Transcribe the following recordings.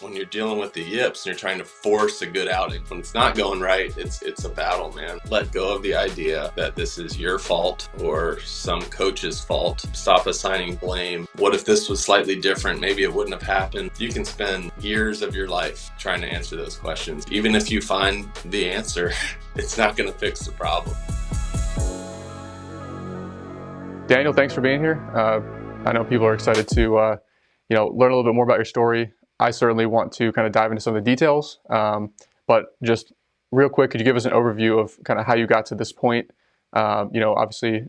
when you're dealing with the yips and you're trying to force a good outing, when it's not going right, it's a battle, man. Let go of the idea that this is your fault or some coach's fault. Stop assigning blame. What if this was slightly different? Maybe it wouldn't have happened. You can spend years of your life trying to answer those questions. Even if you find the answer, it's not going to fix the problem. Daniel, thanks for being here. I know people are excited to learn a little bit more about your story. I certainly want to kind of dive into some of the details, but just real quick, could you give us an overview of kind of how you got to this point? Obviously,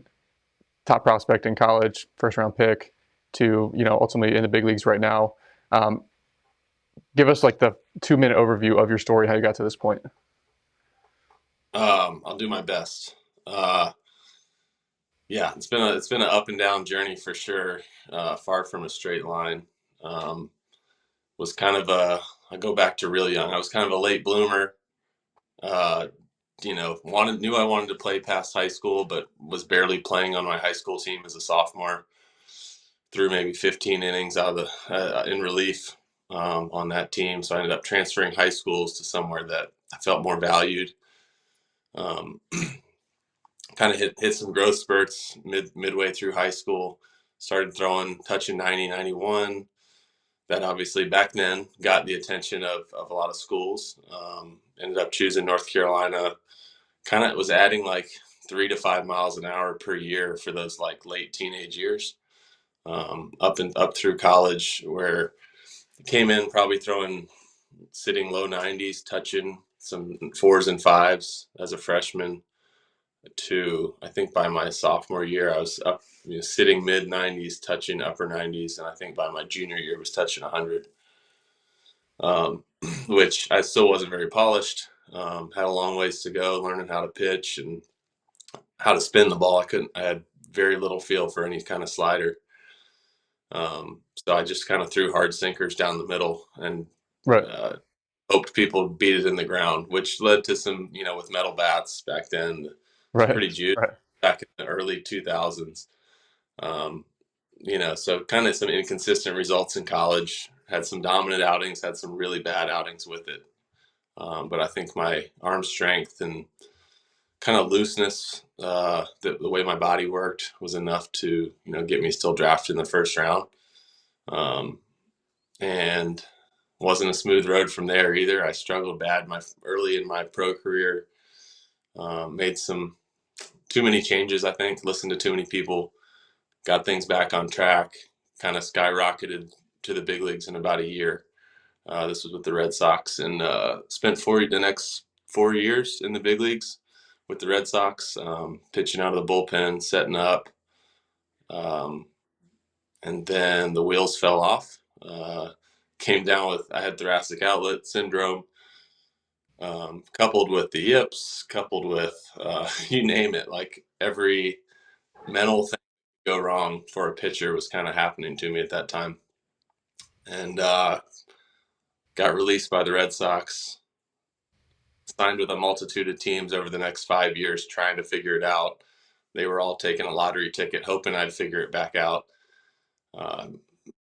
top prospect in college, first round pick, to ultimately in the big leagues right now. Give us like the 2-minute overview of your story, how you got to this point. I'll do my best. Yeah, it's been an up and down journey for sure. Far from a straight line. Was kind of I go back to real young. I was kind of a late bloomer. Uh, knew I wanted to play past high school, but was barely playing on my high school team as a sophomore. Threw maybe 15 innings out of the in relief on that team. So I ended up transferring high schools to somewhere that I felt more valued. Um, Kind of hit some growth spurts midway through high school. Started touching 90, 91. That obviously back then got the attention of a lot of schools. Ended up choosing North Carolina. Kind of was adding like 3 to 5 miles an hour per year for those like late teenage years. Up through college, where came in probably sitting low 90s, touching some fours and fives as a freshman. To I think by my sophomore year, I was up, sitting mid 90s, touching upper 90s, and I think by my junior year was touching 100. Which I still wasn't very polished. Had a long ways to go learning how to pitch and how to spin the ball. I had very little feel for any kind of slider. So I just kind of threw hard sinkers down the middle and Right. uh, hoped people would beat it in the ground, which led to some, with metal bats back then. It's Right. pretty juicy Right. back in the early 2000s. Um, so kind of some inconsistent results in college. Had some dominant outings, had some really bad outings with it. But I think my arm strength and kind of looseness, the way my body worked, was enough to get me still drafted in the first round. And wasn't a smooth road from there either. I struggled bad early in my pro career. Made some too many changes, I think. Listened to too many people. Got things back on track. Kind of skyrocketed to the big leagues in about a year. This was with the Red Sox, and spent the next 4 years in the big leagues with the Red Sox, pitching out of the bullpen, setting up, um, and then the wheels fell off. Came down with I had thoracic outlet syndrome, coupled with the yips, coupled with you name it, like every mental thing go wrong for a pitcher was kind of happening to me at that time, and got released by the Red Sox. Signed with a multitude of teams over the next 5 years trying to figure it out. They were all taking a lottery ticket, hoping I'd figure it back out. Uh,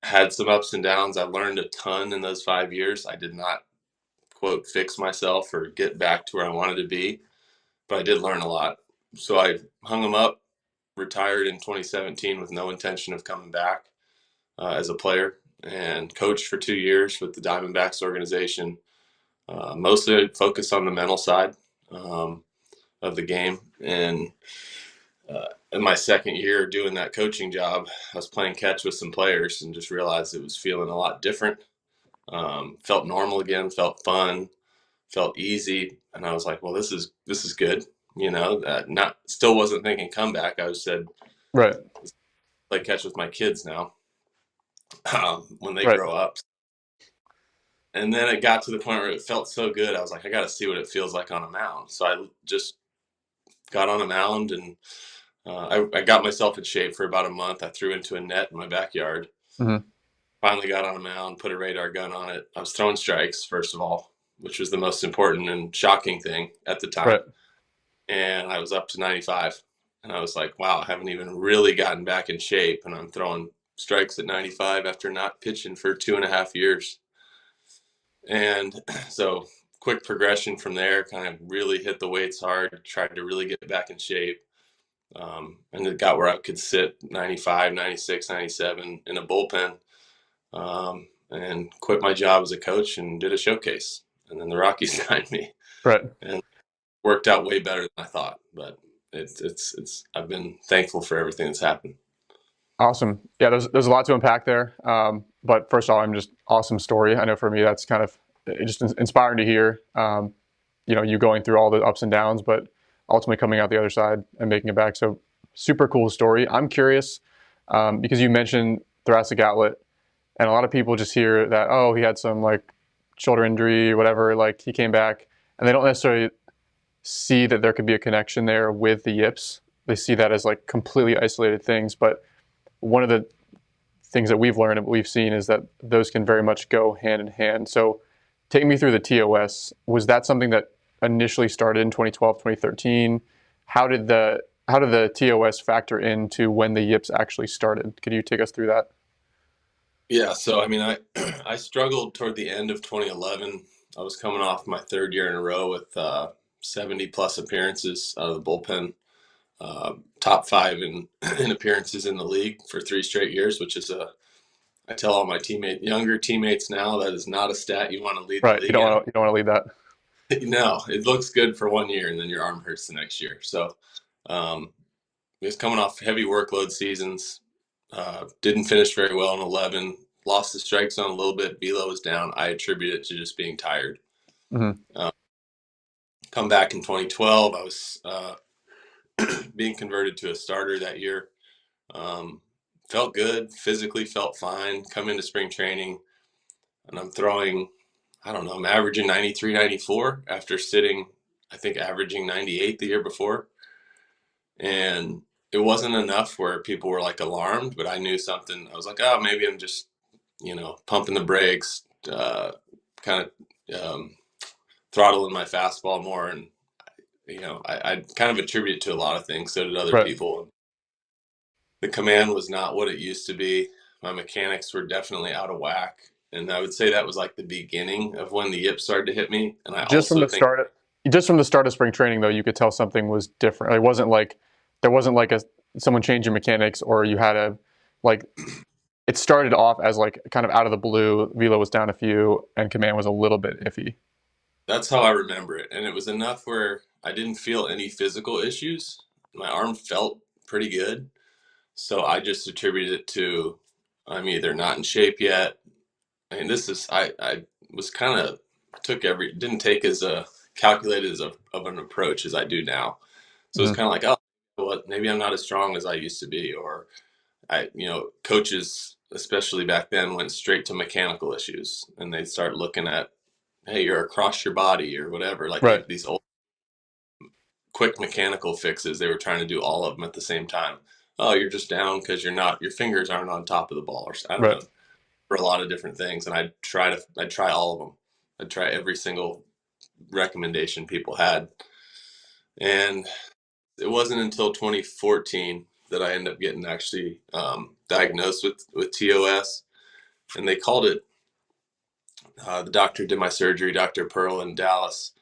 had some ups and downs. I learned a ton in those 5 years. I did not, quote, fix myself or get back to where I wanted to be, but I did learn a lot. So I hung them up, retired in 2017 with no intention of coming back as a player, and coached for 2 years with the Diamondbacks organization. Mostly focused on the mental side. Of the game. And in my second year doing that coaching job, I was playing catch with some players and just realized it was feeling a lot different. Felt normal again, felt fun, felt easy. And I was like, well, this is good. Not still wasn't thinking comeback. I said, Right. play catch with my kids now when they Right. grow up. And then it got to the point where it felt so good. I was like, I got to see what it feels like on a mound. So I just got on a mound and I got myself in shape for about a month. I threw into a net in my backyard. Mm-hmm. Finally got on a mound, put a radar gun on it. I was throwing strikes, first of all, which was the most important and shocking thing at the time. Right. And I was up to 95. And I was like, wow, I haven't even really gotten back in shape. And I'm throwing strikes at 95 after not pitching for 2.5 years. And so quick progression from there, kind of really hit the weights hard, tried to really get back in shape. And it got where I could sit 95, 96, 97 in a bullpen, and quit my job as a coach and did a showcase. And then the Rockies signed me Right. and worked out way better than I thought. But I've been thankful for everything that's happened. Awesome. Yeah, there's a lot to unpack there. But first of all, I'm just awesome story. I know for me that's kind of just inspiring to hear. You going through all the ups and downs, but ultimately coming out the other side and making it back. So super cool story. I'm curious because you mentioned thoracic outlet, and a lot of people just hear that, oh, he had some like shoulder injury or whatever, like he came back, and they don't necessarily see that there could be a connection there with the yips. They see that as like completely isolated things, but one of the things that we've learned and what we've seen is that those can very much go hand in hand. So take me through the TOS. Was that something that initially started in 2012, 2013? How did the TOS factor into when the yips actually started? Could you take us through that? Yeah, so I mean, I I struggled toward the end of 2011. I was coming off my third year in a row with 70 plus appearances out of the bullpen, top five in in appearances in the league for 3 straight years, which is a I tell all my younger teammates now that is not a stat you want to lead the Right. You league don't in. want to you don't want to lead that. No, it looks good for 1 year and then your arm hurts the next year. So um, he was coming off heavy workload seasons. Didn't finish very well in 11. Lost the strike zone a little bit. Velo was down. I attribute it to just being tired. Mm-hmm. Uh, come back in 2012. I was being converted to a starter that year. Um, felt good. Physically felt fine. Come into spring training and I'm throwing, I don't know, I'm averaging 93, 94 after sitting, I think, averaging 98 the year before. And it wasn't enough where people were like alarmed, but I knew something. I was like, oh, maybe I'm just, pumping the brakes, kind of throttling my fastball more. And, I kind of attribute it to a lot of things. So did other Right. people. The command was not what it used to be. My mechanics were definitely out of whack. And I would say that was like the beginning of when the yips started to hit me. And I Just from also the think start, just from the start of spring training, though, you could tell something was different. It wasn't like there wasn't like a someone changing mechanics, or you had a like it started off as like kind of out of the blue. Velo was down a few, and command was a little bit iffy. that's how I remember it. And it was enough where I didn't feel any physical issues. My arm felt pretty good. So I just attributed it to I'm either not in shape yet. I mean, I was kind of didn't take as a calculated of an approach as I do now. So it's Mm-hmm. kind of like, oh, well, maybe I'm not as strong as I used to be. Or coaches, especially back then, went straight to mechanical issues and they start looking at, hey, you're across your body or whatever. Like Right. these old quick mechanical fixes. They were trying to do all of them at the same time. Oh, you're just down because your fingers aren't on top of the ball, or I don't Right. know, for a lot of different things. And I'd try all of them. I'd try every single recommendation people had. And it wasn't until 2014 that I ended up getting actually diagnosed with TOS. And they called it, the doctor did my surgery, Dr. Pearl in Dallas.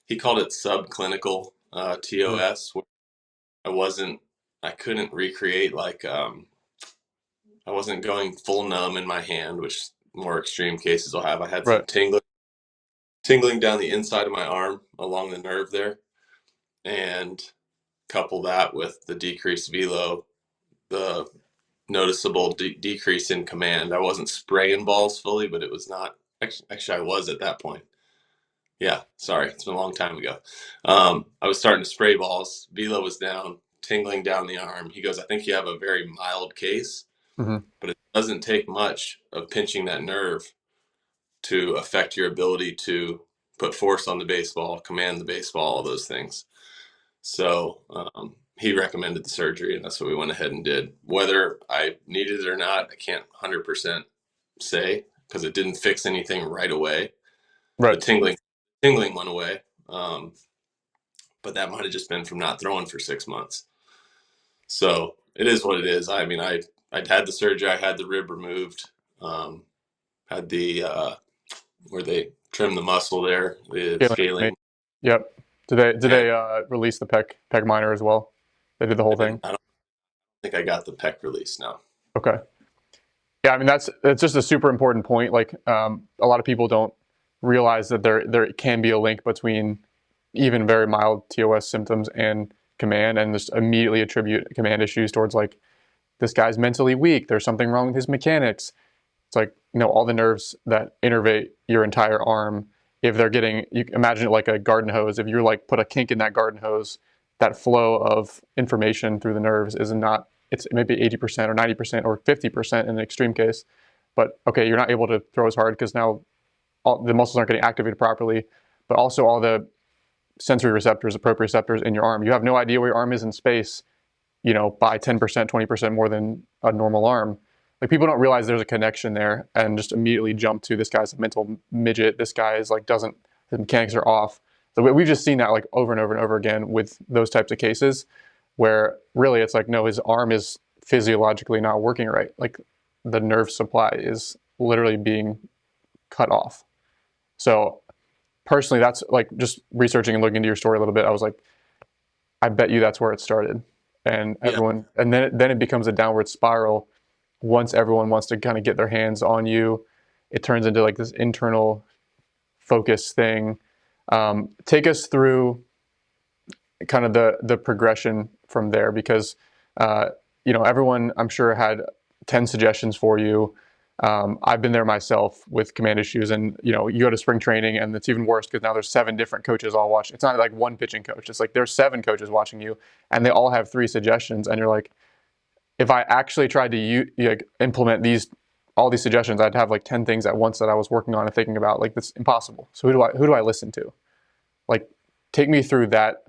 He called it subclinical Mm-hmm. TOS, I wasn't, I couldn't recreate like, I wasn't going full numb in my hand, which more extreme cases will have. I had some Right. tingling down the inside of my arm along the nerve there, and couple that with the decreased velo, the noticeable decrease in command. I wasn't spraying balls fully, but it was not. Actually, I was at that point. Yeah, sorry, it's been a long time ago. I was starting to spray balls. Velo was down, tingling down the arm. He goes, I think you have a very mild case, Mm-hmm. but it doesn't take much of pinching that nerve to affect your ability to put force on the baseball, command the baseball, all those things. So he recommended the surgery, and that's what we went ahead and did. Whether I needed it or not, I can't 100% say because it didn't fix anything right away. The Right. tingling went away, but that might have just been from not throwing for 6 months. So it is what it is. I mean, I'd had the surgery, I had the rib removed, had the where they trim the muscle there, the Scaling technique. scaling. Yep. Did they And release the pec minor as well? They did the whole thing. I don't think I got the pec release now. Okay. Yeah, I mean that's just a super important point. Like a lot of people don't realize that there can be a link between even very mild TOS symptoms and command, and just immediately attribute command issues towards like this guy's mentally weak. There's something wrong with his mechanics. It's like, all the nerves that innervate your entire arm, if they're getting, you imagine it like a garden hose. If you're like put a kink in that garden hose, that flow of information through the nerves is not, it's maybe 80% or 90% or 50% in an extreme case. But okay, you're not able to throw as hard because now the muscles aren't getting activated properly, but also all the sensory receptors, the proprioceptors in your arm. You have no idea where your arm is in space, by 10%, 20% more than a normal arm. Like people don't realize there's a connection there and just immediately jump to this guy's a mental midget. This guy is like, doesn't, his mechanics are off. So we've just seen that like over and over and over again with those types of cases where really it's like, no, his arm is physiologically not working right. Like the nerve supply is literally being cut off. So personally, that's like just researching and looking into your story a little bit. I was like, I bet you that's where it started, and Yeah, everyone, and then it becomes a downward spiral. Once everyone wants to kind of get their hands on you, it turns into like this internal focus thing. Take us through kind of the progression from there, because uh, everyone I'm sure had 10 suggestions for you. I've been there myself with command issues, and you go to spring training, and it's even worse because now there's 7 different coaches all watching. It's not like one pitching coach; it's like there's 7 coaches watching you, and they all have 3 suggestions. And you're like, if I actually tried to implement all these suggestions, I'd have like 10 things at once that I was working on and thinking about. Like that's impossible. So who do I listen to? Like, take me through that.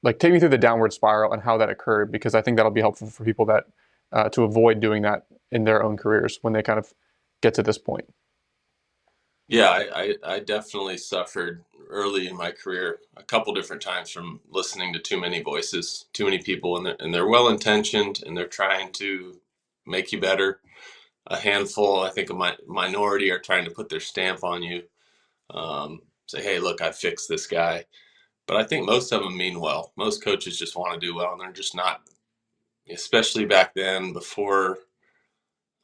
Like, take me through the downward spiral and how that occurred, because I think that'll be helpful for people that to avoid doing that in their own careers when they kind of get to this point. yeah, I definitely suffered early in my career a couple different times from listening to too many voices, too many people, and they're well intentioned and they're trying to make you better. A handful, I think, a minority are trying to put their stamp on you. Say, hey, look, I fixed this guy. But I think most of them mean well. Most coaches just want to do well, and they're just not, especially back then before.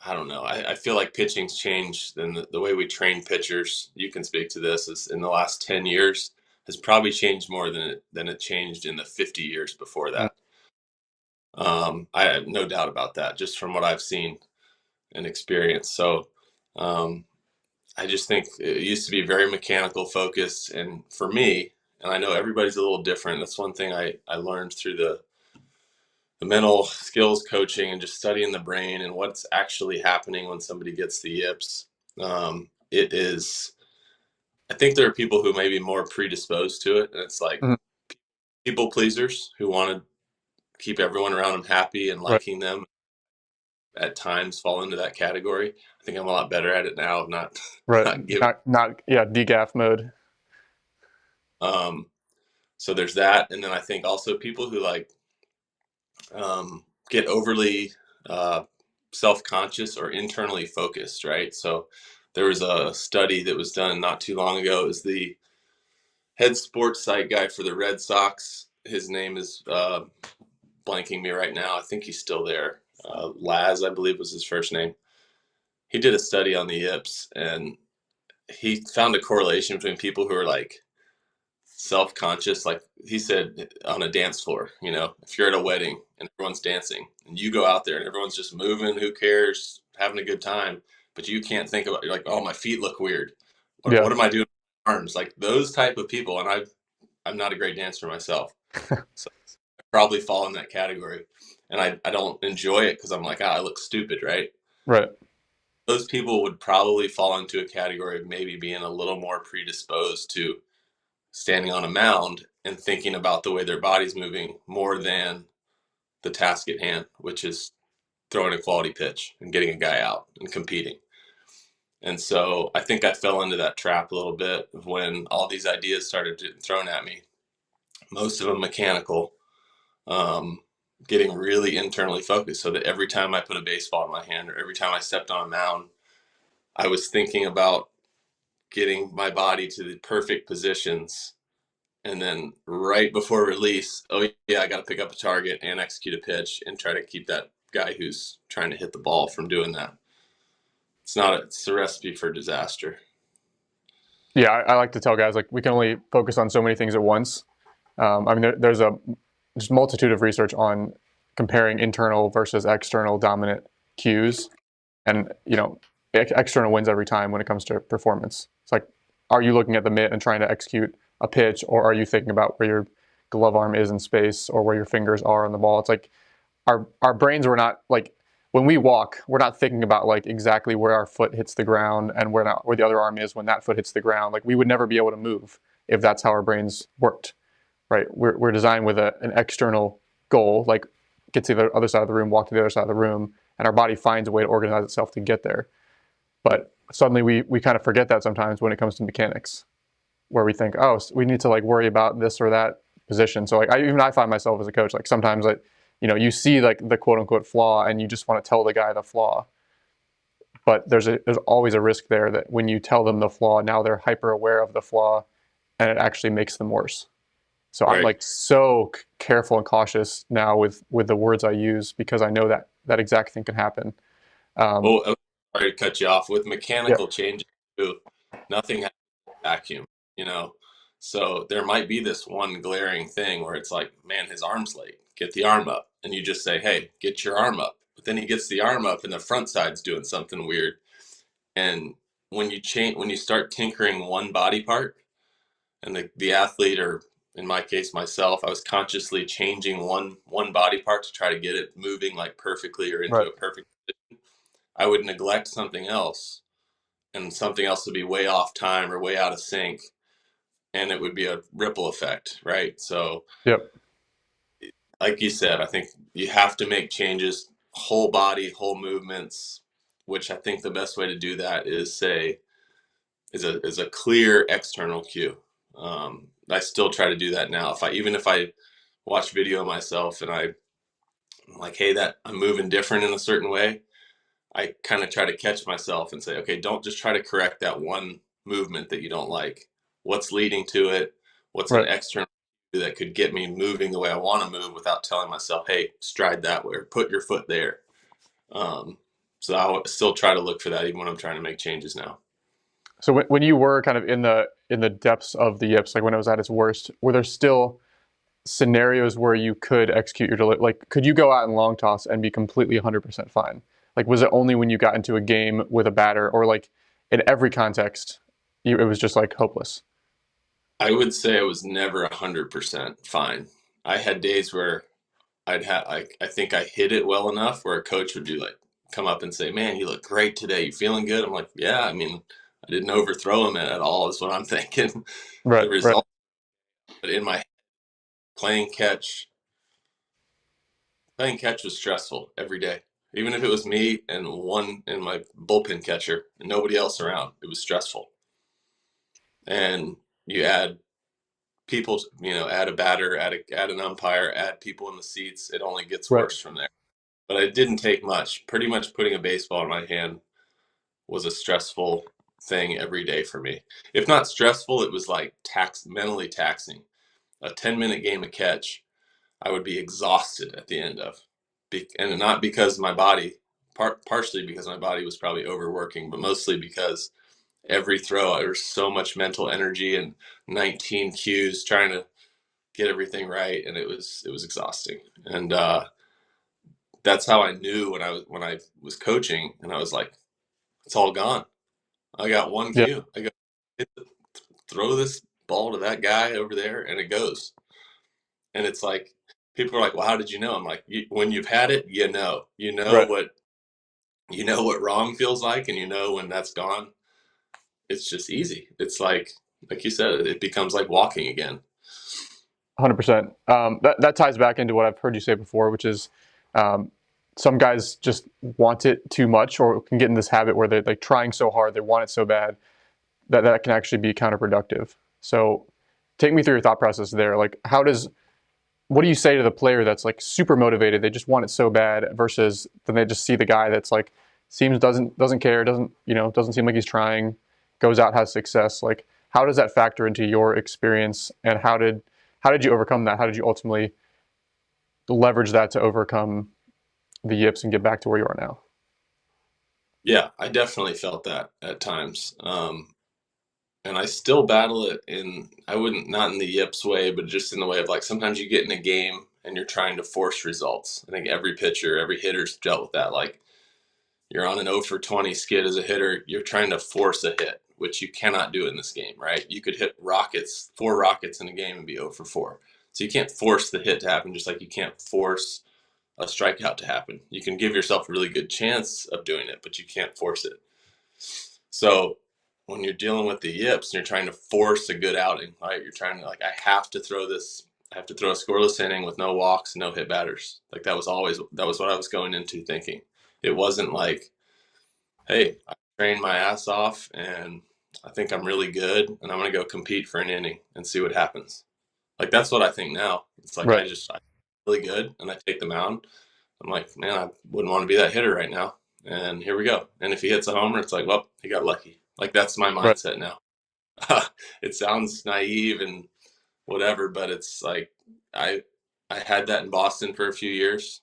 I don't know. I feel like pitching's changed, and the way we train pitchers, you can speak to this, is in the last 10 years has probably changed more than it changed in the 50 years before Mm. that. I have no doubt about that, just from what I've seen and experienced. So um, I just think it used to be very mechanical focused. And for me, and I know everybody's a little different, that's one thing I learned through the mental skills coaching and just studying the brain and what's actually happening when somebody gets the yips. It is, I think there are people who may be more predisposed to it. And it's like Mhm. people pleasers who want to keep everyone around them happy and Right, liking them at times fall into that category. I think I'm a lot better at it now of not, right. not giving. Not yeah, DGAF mode. Um, so there's that. And then I think also people who like get overly uh, self-conscious or internally focused, right? So there was a study that was done not too long ago. It was the head sports site guy for the Red Sox. His name is blanking me right now. I think he's still there. Laz, I believe, was his first name. He did a study on the yips, and he found a correlation between people who are like self-conscious, like he said, on a dance floor. If you're at a wedding and everyone's dancing and you go out there and everyone's just moving, who cares, having a good time, but you can't think about, you're like, oh, my feet look weird, what Yeah, am I doing with my arms, like those type of people. And I'm not a great dancer myself, so I probably fall in that category. And I don't enjoy it because I'm like, I look stupid, right? right. Those people would probably fall into a category of maybe being a little more predisposed to standing on a mound and thinking about the way their body's moving more than the task at hand, which is throwing a quality pitch and getting a guy out and competing. And so I think I fell into that trap a little bit of when all these ideas started getting thrown at me, most of them mechanical, um, getting really internally focused so that every time I put a baseball in my hand or every time I stepped on a mound, I was thinking about getting my body to the perfect positions, and then right before release, oh yeah, I got to pick up a target and execute a pitch and try to keep that guy who's trying to hit the ball from doing that. It's a recipe for disaster. Yeah, I like to tell guys like we can only focus on so many things at once. I mean, there's a just multitude of research on comparing internal versus external dominant cues, and external wins every time when it comes to performance. It's like, are you looking at the mitt and trying to execute a pitch, or are you thinking about where your glove arm is in space or where your fingers are on the ball? It's like our brains were not like when we walk, we're not thinking about like exactly where our foot hits the ground and where the other arm is when that foot hits the ground. Like we would never be able to move if that's how our brains worked, right? We're designed with an external goal, like get to the other side of the room, walk to the other side of the room, and our body finds a way to organize itself to get there. But suddenly we kind of forget that sometimes when it comes to mechanics, where we think, oh, we need to like worry about this or that position. So like I find myself as a coach, like sometimes like, you see like the quote unquote flaw and you just want to tell the guy the flaw. But there's always a risk there that when you tell them the flaw, now they're hyper aware of the flaw and it actually makes them worse. So I'm Right. like so careful and cautious now with the words I use because I know that exact thing can happen. Um, Oh, sorry to cut you off. With yeah, mechanical changes too, nothing happens in a vacuum, you know. So there might be this one glaring thing where it's like, man, his arm's late. Get the arm up. And you just say, hey, get your arm up. But then he gets the arm up and the front side's doing something weird. And when you start tinkering one body part, and the athlete, or in my case myself, I was consciously changing one body part to try to get it moving like perfectly or into right. a perfect, I would neglect something else, and something else would be way off time or way out of sync, and it would be a ripple effect, right? So Yep. like you said, I think you have to make changes, whole body, whole movements, which I think the best way to do that is say is a clear external cue. I still try to do that now. If I watch video of myself and I'm like, hey, that I'm moving different in a certain way, I kind of try to catch myself and say, okay, don't just try to correct that one movement that you don't like. What's leading to it? What's an Right. external cue that could get me moving the way I want to move without telling myself, hey, stride that way or put your foot there. Um, so I still try to look for that even when I'm trying to make changes now. So when you were kind of in the depths of the yips, like when it was at its worst, were there still scenarios where you could execute your like could you go out and long toss and be completely 100% fine? Like was it only when you got into a game with a batter, or like in every context it was just like hopeless? I would say I was never 100% fine. I had days where I think I hit it well enough where a coach would be like, come up and say, man, you look great today. You feeling good? I'm like, yeah, I mean, I didn't overthrow him at all, is what I'm thinking. Right, The right. result, but in my playing catch, playing catch was stressful every day. Even if it was me and one and my bullpen catcher and nobody else around, it was stressful. And you add people, add a batter, add an umpire, add people in the seats, it only gets Right. worse from there. But it didn't take much. Pretty much putting a baseball in my hand was a stressful thing every day for me. If not stressful, it was like mentally taxing. A 10-minute game of catch, I would be exhausted at the end of. And not because my body, partially because my body was probably overworking, but mostly because every throw, there was so much mental energy and 19 cues trying to get everything right, and it was exhausting. And that's how I knew when I was coaching, and I was like, it's all gone. I got one Yeah. cue. I go, throw this ball to that guy over there, and it goes. And it's like people are like, "Well, how did you know?" I'm like, "When you've had it, you know Right. what wrong feels like, and you know when that's gone. It's just easy. It's like you said, it becomes like walking again." 100%. That ties back into what I've heard you say before, which is um, some guys just want it too much, or can get in this habit where they're like trying so hard, they want it so bad that can actually be counterproductive. So, take me through your thought process there. Like, what do you say to the player that's like super motivated, they just want it so bad, versus then they just see the guy that's like seems doesn't care, doesn't seem like he's trying. goes out, has success. Like, how does that factor into your experience, and how did you overcome that? How did you ultimately leverage that to overcome the yips and get back to where you are now? Yeah, I definitely felt that at times. And I still battle it I wouldn't, not in the yips way, but just in the way of like sometimes you get in a game and you're trying to force results. I think every pitcher, every hitter's dealt with that. Like you're on an 0 for 20 skid as a hitter, you're trying to force a hit, which you cannot do in this game, right? You could hit rockets, 4 rockets in a game and be 0 for 4. So you can't force the hit to happen, just like you can't force a strikeout to happen. You can give yourself a really good chance of doing it, but you can't force it. So when you're dealing with the yips and you're trying to force a good outing, right? You're trying to like, I have to throw a scoreless inning with no walks, no hit batters. Like that was what I was going into thinking. It wasn't like, hey, I trained my ass off and I think I'm really good and I'm going to go compete for an inning and see what happens. Like that's what I think now. It's like Right, I'm really good and I take the mound. I'm like, man, I wouldn't want to be that hitter right now. And here we go. And if he hits a homer, it's like, well, he got lucky. Like that's my right, mindset now. It sounds naive and whatever, but it's like I I had that in Boston for a few years,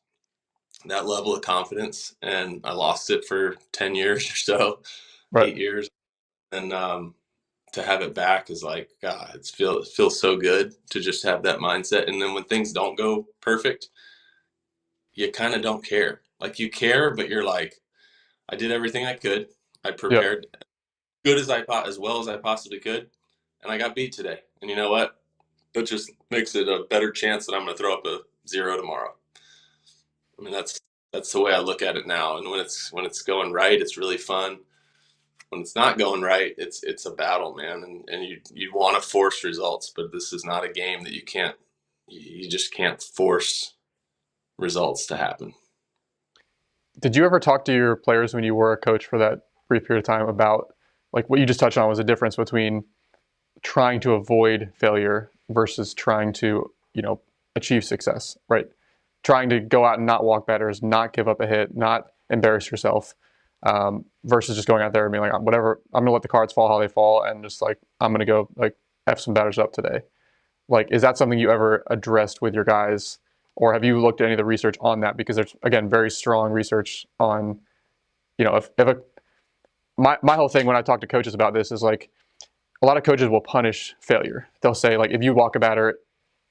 that level of confidence, and I lost it for 10 years or so, right. 8 years. And to have it back is like, God, it feels so good to just have that mindset. And then when things don't go perfect, you kind of don't care. Like you care, but you're like, I did everything I could. I Yep. prepared good as well as I possibly could, and I got beat today. And you know what? That just makes it a better chance that I'm going to throw up a zero tomorrow. I mean, that's the way I look at it now. And when it's going right, it's really fun. When it's not going right, it's a battle, man. And you want to force results, but this is not a game that you just can't force results to happen. Did you ever talk to your players when you were a coach for that brief period of time about like what you just touched on was the difference between trying to avoid failure versus trying to, achieve success, right? Trying to go out and not walk batters, not give up a hit, not embarrass yourself, versus just going out there and being like, whatever, I'm gonna let the cards fall how they fall, and just like I'm gonna go like f some batters up today. Like, is that something you ever addressed with your guys, or have you looked at any of the research on that? Because there's again very strong research on, if a my whole thing when I talk to coaches about this is like a lot of coaches will punish failure. They'll say like if you walk a batter,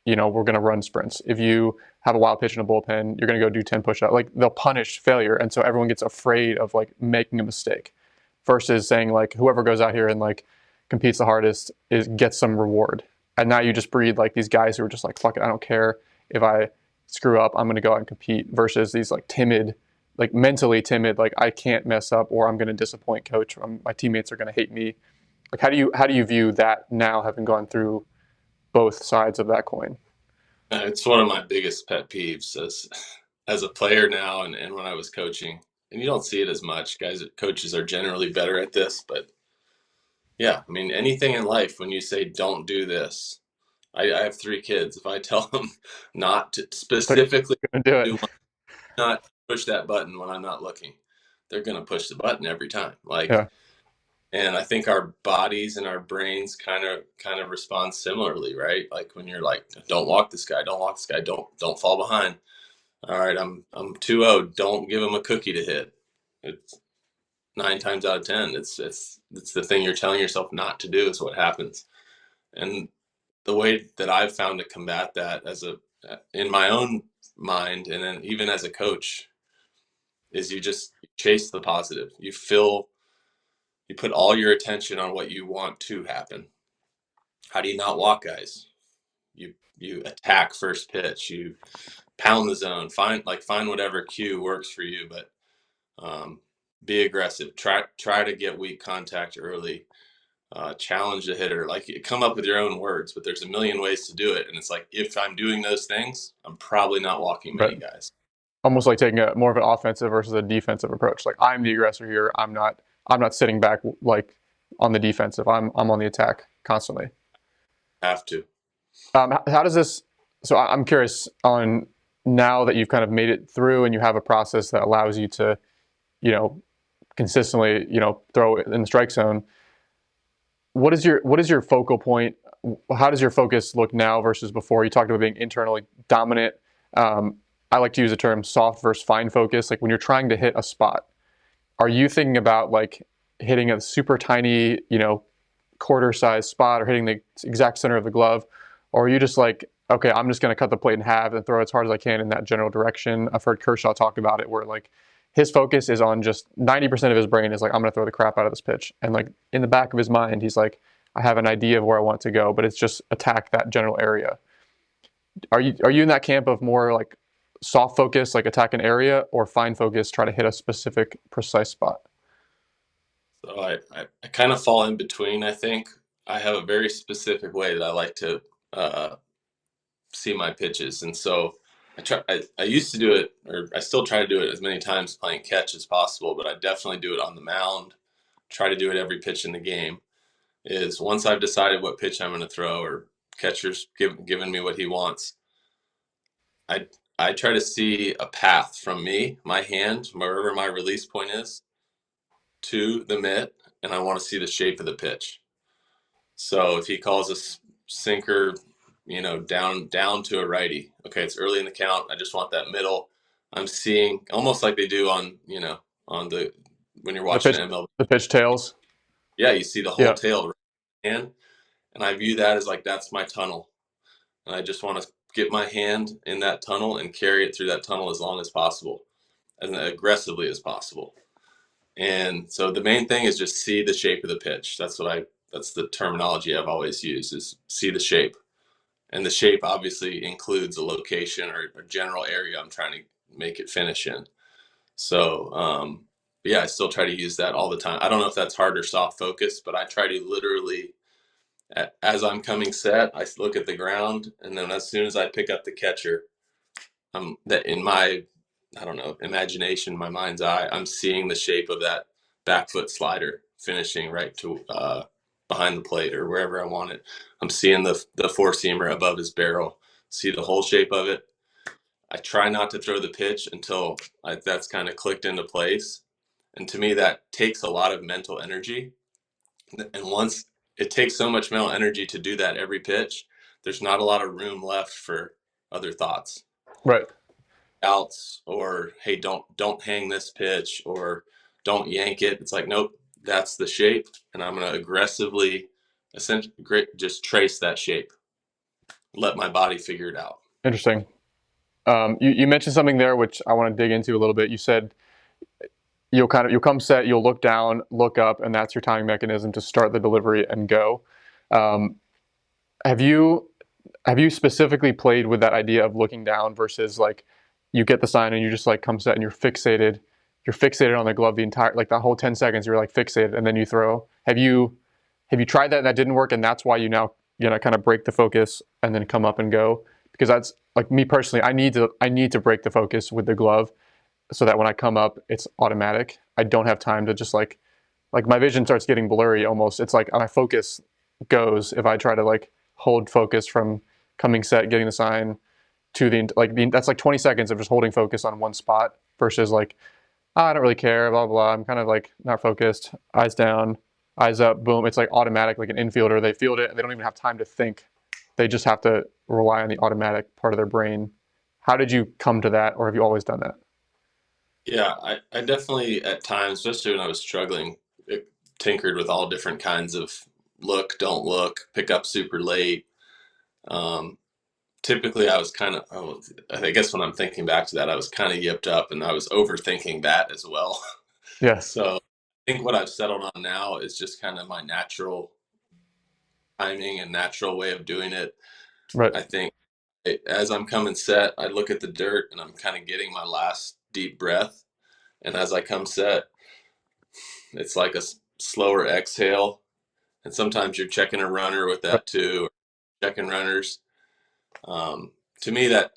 we're going to run sprints. If you have a wild pitch in a bullpen, you're going to go do 10 push-ups. Like they'll punish failure. And so everyone gets afraid of like making a mistake versus saying like whoever goes out here and like competes the hardest gets some reward. And now you just breed like these guys who are just like, fuck it, I don't care if I screw up, I'm going to go out and compete versus these like timid, like mentally timid, like I can't mess up or I'm going to disappoint coach. My teammates are going to hate me. Like how do you view that now having gone through both sides of that coin? It's one of my biggest pet peeves as a player now and when I was coaching. And you don't see it as much. Coaches are generally better at this, but yeah, I mean anything in life when you say don't do this. I have 3 kids. If I tell them not to They're specifically going to do it. do not push that button when I'm not looking, they're gonna push the button every time. Like Yeah. and I think our bodies and our brains kind of respond similarly, right? Like when you're like, don't walk this guy, don't fall behind. All right, I'm 2-0. Don't give him a cookie to hit. It's 9 times out of 10. It's the thing you're telling yourself not to do is what happens. And the way that I've found to combat that in my own mind and then even as a coach is you just chase the positive. You put all your attention on what you want to happen. How do you not walk guys? You attack first pitch. You pound the zone. Find whatever cue works for you, but um, be aggressive. Try to get weak contact early. Challenge the hitter. Like come up with your own words, but there's a million ways to do it. And it's like if I'm doing those things, I'm probably not walking Right. many guys. Almost like taking a more of an offensive versus a defensive approach. Like I'm the aggressor here. I'm not sitting back like on the defensive. I'm on the attack constantly. Have to. How does this? So I'm curious on now that you've kind of made it through and you have a process that allows you to, you know, consistently, throw it in the strike zone. what is your focal point? How does your focus look now versus before? You talked about being internally dominant. Um, I like to use the term soft versus fine focus. Like when you're trying to hit a spot, are you thinking about like hitting a super tiny, quarter size spot or hitting the exact center of the glove? Or are you just like, okay, I'm just going to cut the plate in half and throw as hard as I can in that general direction? I've heard Kershaw talk about it where like his focus is on just 90% of his brain is like, I'm going to throw the crap out of this pitch. And like in the back of his mind, he's like, I have an idea of where I want to go, but it's just attack that general area. Are you in that camp of more like soft focus, like attack an area, or fine focus, try to hit a specific precise spot? So I kind of fall in between, I think. I have a very specific way that I like to uh, see my pitches. And so I used to do it, or I still try to do it as many times playing catch as possible, but I definitely do it on the mound, try to do it every pitch in the game. Is once I've decided what pitch I'm going to throw, or catcher's giving me what he wants, I I try to see a path from me, my hand, wherever my release point is, to the mitt, and I want to see the shape of the pitch. So if he calls a sinker, down to a righty, okay, it's early in the count. I just want that middle. I'm seeing almost like they do on on the when you're The watching pitch, MLB. the pitch tails. Yeah, you see the whole Yeah, tail right hand, and I view that as like that's my tunnel, and I just want to get my hand in that tunnel and carry it through that tunnel as long as possible, as aggressively as possible. And so the main thing is just see the shape of the pitch. That's the terminology I've always used is see the shape. And the shape obviously includes a location or a general area I'm trying to make it finish in. So, yeah, I still try to use that all the time. I don't know if that's hard or soft focus, but I try to literally, as I'm coming set, I look at the ground, and then as soon as I pick up the catcher, that in my, I don't know, imagination, my mind's eye, I'm seeing the shape of that back foot slider finishing right to behind the plate or wherever I want it. I'm seeing the four seamer above his barrel, see the whole shape of it. I try not to throw the pitch until that's kind of clicked into place. And to me, that takes a lot of mental energy. And once it takes so much mental energy to do that every pitch, there's not a lot of room left for other thoughts, right. outs, or hey, don't hang this pitch, or don't yank it. It's like, nope, that's the shape, and I'm going to aggressively essentially just trace that shape, let my body figure it out. Interesting. You mentioned something there which I want to dig into a little bit. You said you'll come set, you'll look down, look up, and that's your timing mechanism to start the delivery and go. Um, have you have you specifically played with that idea of looking down versus like you get the sign and you just like come set and you're fixated on the glove the entire like the whole 10 seconds you're like fixated and then you throw. Have you tried that and that didn't work and that's why you now kind of break the focus and then come up and go? Because that's like me personally, I need to break the focus with the glove so that when I come up, it's automatic. I don't have time to just like my vision starts getting blurry almost. It's like my focus goes if I try to like hold focus from coming set, getting the sign to that's like 20 seconds of just holding focus on one spot versus like, oh, I don't really care, blah, blah. I'm kind of like not focused, eyes down, eyes up, boom. It's like automatic, like an infielder. They field it and they don't even have time to think. They just have to rely on the automatic part of their brain. How did you come to that, or have you always done that? Yeah, I definitely at times, especially when I was struggling, it tinkered with all different kinds of look, don't look, pick up super late. Um, Typically, I was kind of, I guess when I'm thinking back to that, I was kind of yipped up and I was overthinking that as well. Yeah, So I think what I've settled on now is just kind of my natural timing and natural way of doing it. right, I think as I'm coming set, I look at the dirt and I'm kind of getting my last deep breath. And as I come set, it's like a slower exhale. And sometimes you're checking a runner with right, that too, or checking runners. To me, that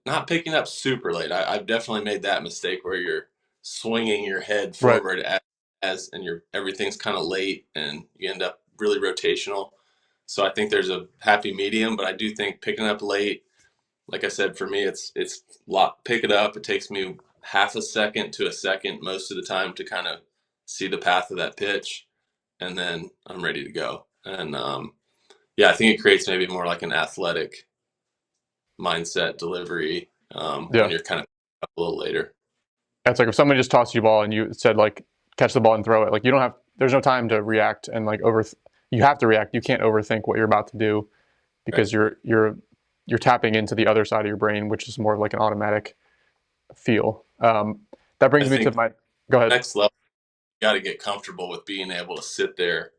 not picking up super late. I've definitely made that mistake where you're swinging your head right. forward as and everything's kind of late and you end up really rotational. So I think there's a happy medium, but I do think picking up late, like I said, for me, it's lot pick it up. It takes me half a second to a second most of the time to kind of see the path of that pitch, and then I'm ready to go. And yeah, I think it creates maybe more like an athletic mindset delivery when Yeah. you're kind of up a little later. It's like if someone just tossed you a ball and you said like catch the ball and throw it, like you don't have there's no time to react and like you have to react. You can't overthink what you're about to do Right. because you're tapping into the other side of your brain, which is more of like an automatic feel. That I brings me to think my go ahead. next level, you got to get comfortable with being able to sit there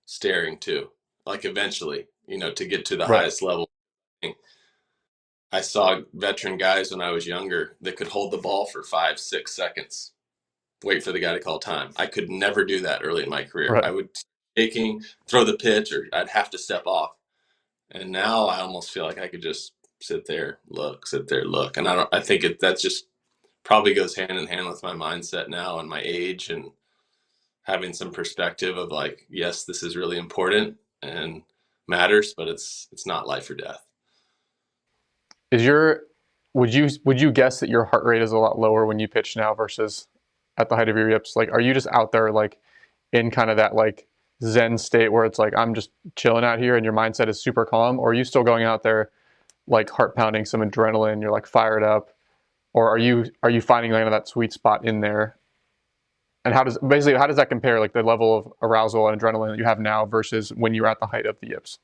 staring too. Like eventually, to get to the Right. highest level. I saw veteran guys when I was younger that could hold the ball for 5, 6 seconds, wait for the guy to call time. I could never do that early in my career. Right. I would taking throw the pitch or I'd have to step off. And now I almost feel like I could just sit there, look, sit there, look. And I think that just probably goes hand in hand with my mindset now and my age and having some perspective of like, yes, this is really important and matters, but it's not life or death. Is your would you guess that your heart rate is a lot lower when you pitch now versus at the height of your yips? Like, are you just out there like in kind of that like Zen state where it's like I'm just chilling out here and your mindset is super calm, or are you still going out there like heart pounding, some adrenaline, you're like fired up, or are you finding kind of that sweet spot in there? And how does that compare like the level of arousal and adrenaline that you have now versus when you were at the height of the yips?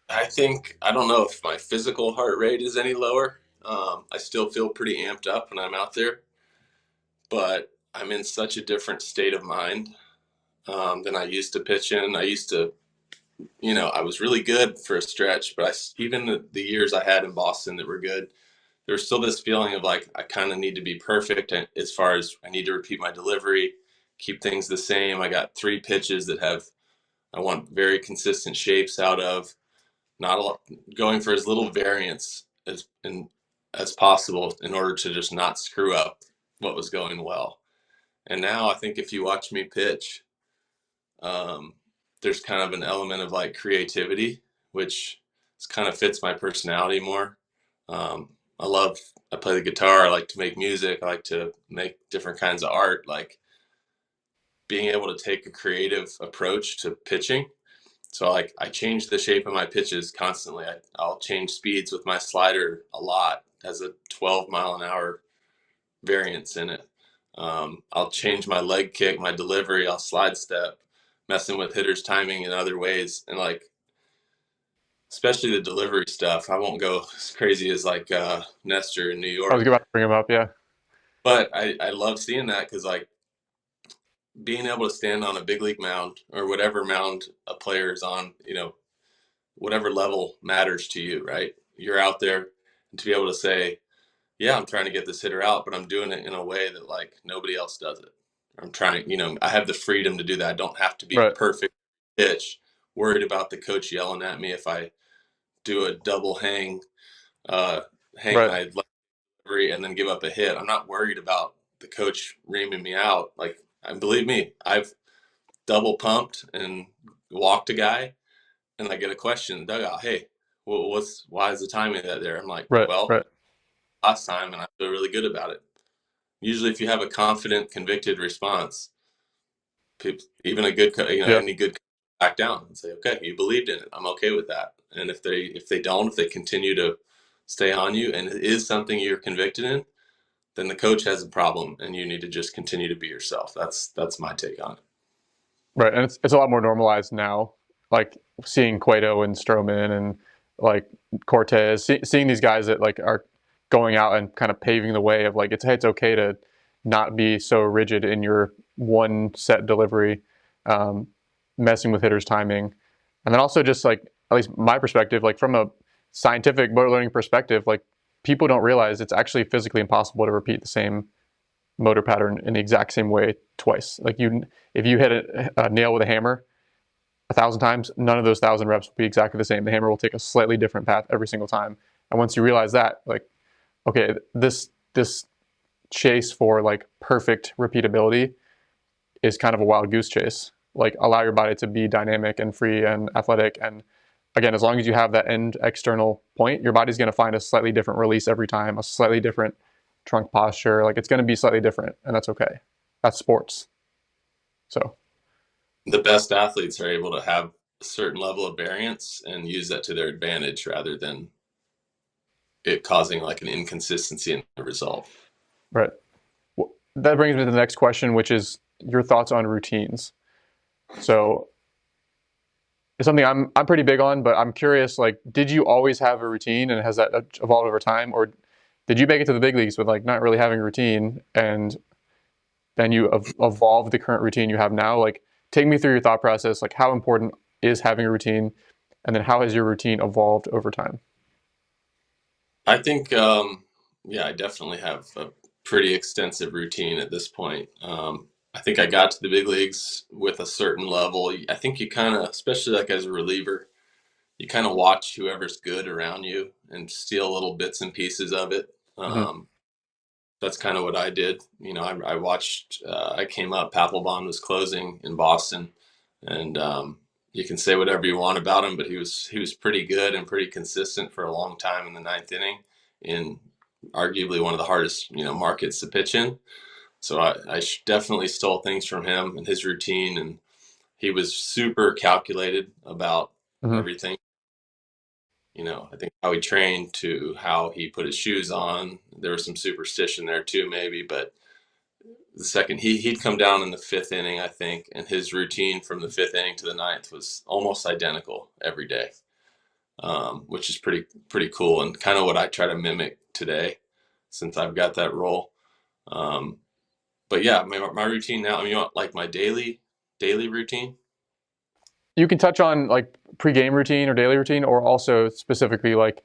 I think I don't know if my physical heart rate is any lower. I still feel pretty amped up when I'm out there, but I'm in such a different state of mind than I used to pitch in. I used to, I was really good for a stretch, but even the years I had in Boston that were good, there was still this feeling of like I kind of need to be perfect as far as I need to repeat my delivery, keep things the same. I got three pitches that I want very consistent shapes out of. Not a lot, going for as little variance as possible in order to just not screw up what was going well. And now I think if you watch me pitch, um, there's kind of an element of like creativity, which kind of fits my personality more. Um, I love, I play the guitar. I like to make music. I like to make different kinds of art. Like being able to take a creative approach to pitching. So like I change the shape of my pitches constantly. I'll change speeds with my slider a lot. It has a 12 mile an hour variance in it. I'll change my leg kick, my delivery. I'll slide step, messing with hitters' timing in other ways, and like especially the delivery stuff. I won't go as crazy as like Nestor in New I was York, about to bring him up, yeah. but I love seeing that because like being able to stand on a big league mound or whatever mound a player is on, whatever level matters to you, right? You're out there and to be able to say, yeah, I'm trying to get this hitter out, but I'm doing it in a way that like nobody else does it. I'm trying, I have the freedom to do that. I don't have to be Right, perfect pitch, worried about the coach yelling at me if I do a double uh, hang right, my delivery and then give up a hit. I'm not worried about the coach reaming me out. Like, and believe me, I've double pumped and walked a guy and I get a question in the dugout, hey, why is the timing of that there? I'm like, right, well, right, last time and I feel really good about it. Usually if you have a confident, convicted response, people, even a good, yeah. any good back down and say, okay, you believed in it. I'm okay with that. And if they continue to stay on you and it is something you're convicted in, then the coach has a problem and you need to just continue to be yourself. That's my take on it. Right, and it's a lot more normalized now. Like seeing Cueto and Stroman and like Cortez, seeing these guys that like are going out and kind of paving the way of like it's okay to not be so rigid in your one set delivery, um, messing with hitters' timing, and then also just like at least my perspective, like from a scientific motor learning perspective, like people don't realize it's actually physically impossible to repeat the same motor pattern in the exact same way twice. Like if you hit a nail with a hammer 1,000 times, none of those 1,000 reps will be exactly the same. The hammer will take a slightly different path every single time. And once you realize that, like, okay, this chase for like perfect repeatability is kind of a wild goose chase. Like allow your body to be dynamic and free and athletic. And again, as long as you have that end external point, your body's going to find a slightly different release every time, a slightly different trunk posture. Like it's going to be slightly different, and that's okay. That's sports. So The best athletes are able to have a certain level of variance and use that to their advantage rather than it causing like an inconsistency in the result. Right. Well, that brings me to the next question, which is your thoughts on routines. So it's something I'm pretty big on, but I'm curious. Like, did you always have a routine, and has that evolved over time, or did you make it to the big leagues with like not really having a routine, and then you evolved the current routine you have now? Like, take me through your thought process. Like, how important is having a routine, and then how has your routine evolved over time? I think, yeah, I definitely have a pretty extensive routine at this point. I think I got to the big leagues with a certain level. I think you kind of, especially like as a reliever, you kind of watch whoever's good around you and steal little bits and pieces of it. Mm-hmm. That's kind of what I did. I watched. I came up. Papelbon was closing in Boston, and you can say whatever you want about him, but he was pretty good and pretty consistent for a long time in the ninth inning, in arguably one of the hardest markets to pitch in. So I definitely stole things from him and his routine, and he was super calculated about Mm-hmm. everything. I think how he trained to how he put his shoes on. There was some superstition there too, maybe, but the second he'd come down in the fifth inning, I think, and his routine from the fifth inning to the ninth was almost identical every day, which is pretty cool and kind of what I try to mimic today, since I've got that role. Um, but yeah, my routine now. I mean, like my daily routine. You can touch on like pre-game routine or daily routine, or also specifically like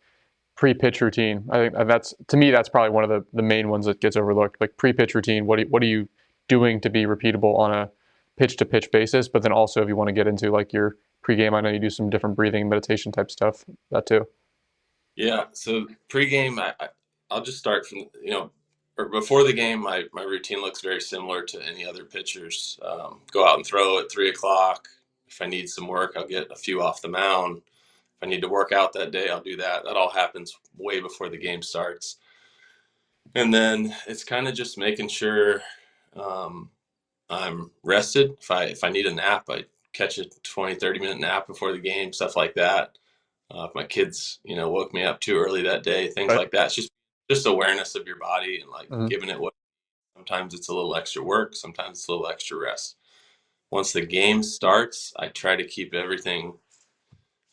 pre-pitch routine. I think that's, to me, that's probably one of the main ones that gets overlooked. Like pre-pitch routine, what are you doing to be repeatable on a pitch to pitch basis? But then also, if you want to get into like your pre-game, I know you do some different breathing meditation type stuff. That too. Yeah. So pregame, I'll just start from or before the game. My routine looks very similar to any other pitchers. Go out and throw at 3 o'clock. If I need some work, I'll get a few off the mound. If I need to work out that day, I'll do that. That all happens way before the game starts. And then it's kind of just making sure um, I'm rested. If I need a nap, I catch a 20-30 minute nap before the game, stuff like that. If my kids, woke me up too early that day, things Right. like that. It's just awareness of your body and like Mm-hmm. giving it what. Sometimes it's a little extra work. Sometimes it's a little extra rest. Once the game starts, I try to keep everything,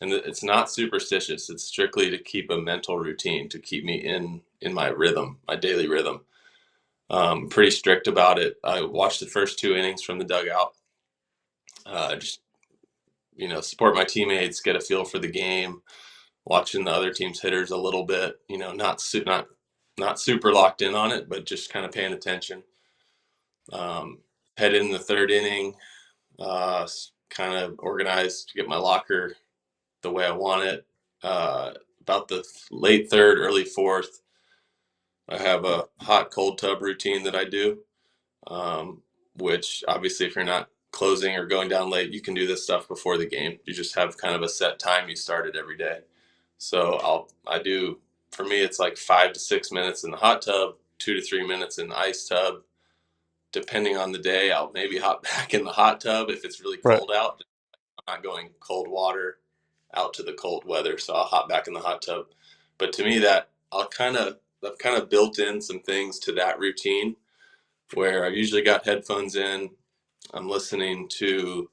and it's not superstitious. It's strictly to keep a mental routine to keep me in my rhythm, my daily rhythm. Pretty strict about it. I watch the first two innings from the dugout. Just support my teammates, get a feel for the game, watching the other team's hitters a little bit. Not super locked in on it, but just kind of paying attention. Um, Head in the third inning, kind of organized to get my locker the way I want it. About the late third, early fourth, I have a hot cold tub routine that I do, which obviously, if you're not closing or going down late, you can do this stuff before the game. You just have kind of a set time you start it every day. So I do, for me, it's like 5 to 6 minutes in the hot tub, 2 to 3 minutes in the ice tub. Depending on the day, I'll maybe hop back in the hot tub if it's really Right. cold out. I'm not going cold water out to the cold weather, so I'll hop back in the hot tub. But to me, that I've kind of built in some things to that routine where I've usually got headphones in. I'm listening to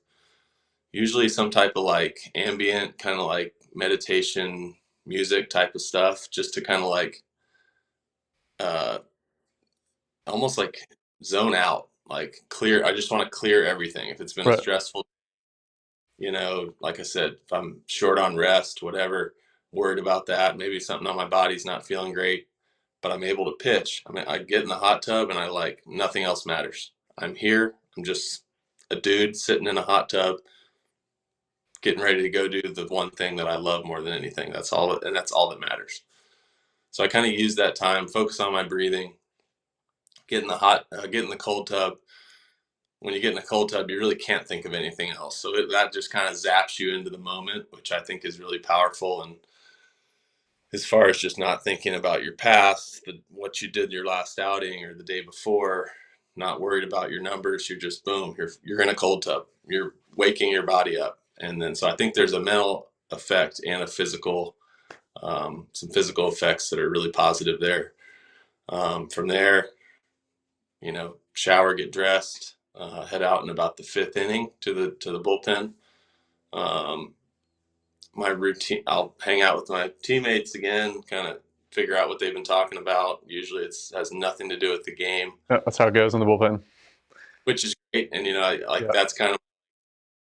usually some type of like ambient, kind of like meditation music type of stuff, just to kind of like uh, almost like zone out, like clear. I just want to clear everything. If it's been a Right. stressful, like I said, if I'm short on rest, whatever, worried about that, maybe something on my body's not feeling great, but I'm able to pitch. I mean, I get in the hot tub and I like nothing else matters. I'm here. I'm just a dude sitting in a hot tub, getting ready to go do the one thing that I love more than anything. That's all, and that's all that matters. So I kind of use that time, focus on my breathing, get in the cold tub. When you get in a cold tub, you really can't think of anything else. So that just kind of zaps you into the moment, which I think is really powerful. And as far as just not thinking about your past, what you did your last outing or the day before, not worried about your numbers, you're just boom, you're in a cold tub. You're waking your body up And then, so I think there's a mental effect and a physical, some physical effects that are really positive there. From there, shower, get dressed, head out in about the fifth inning to the bullpen. Um, my routine, I'll hang out with my teammates again, kind of figure out what they've been talking about. Usually it has nothing to do with the game, That's how it goes in the bullpen. which is great. And, Yeah. that's kind of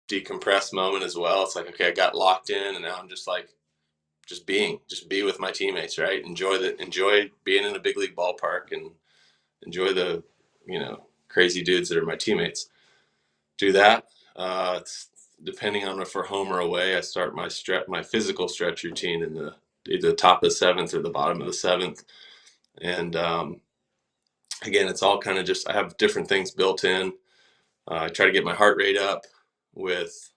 decompressed moment as well. It's like, okay, I got locked in and now I'm just like, just be with my teammates, right? Enjoy being in a big league ballpark and enjoy the, crazy dudes that are my teammates. Do that. It's depending on if we're home or away. I start my physical stretch routine in either the top of the seventh or the bottom of the seventh. And again, it's all kind of just I have different things built in. I try to get my heart rate up with.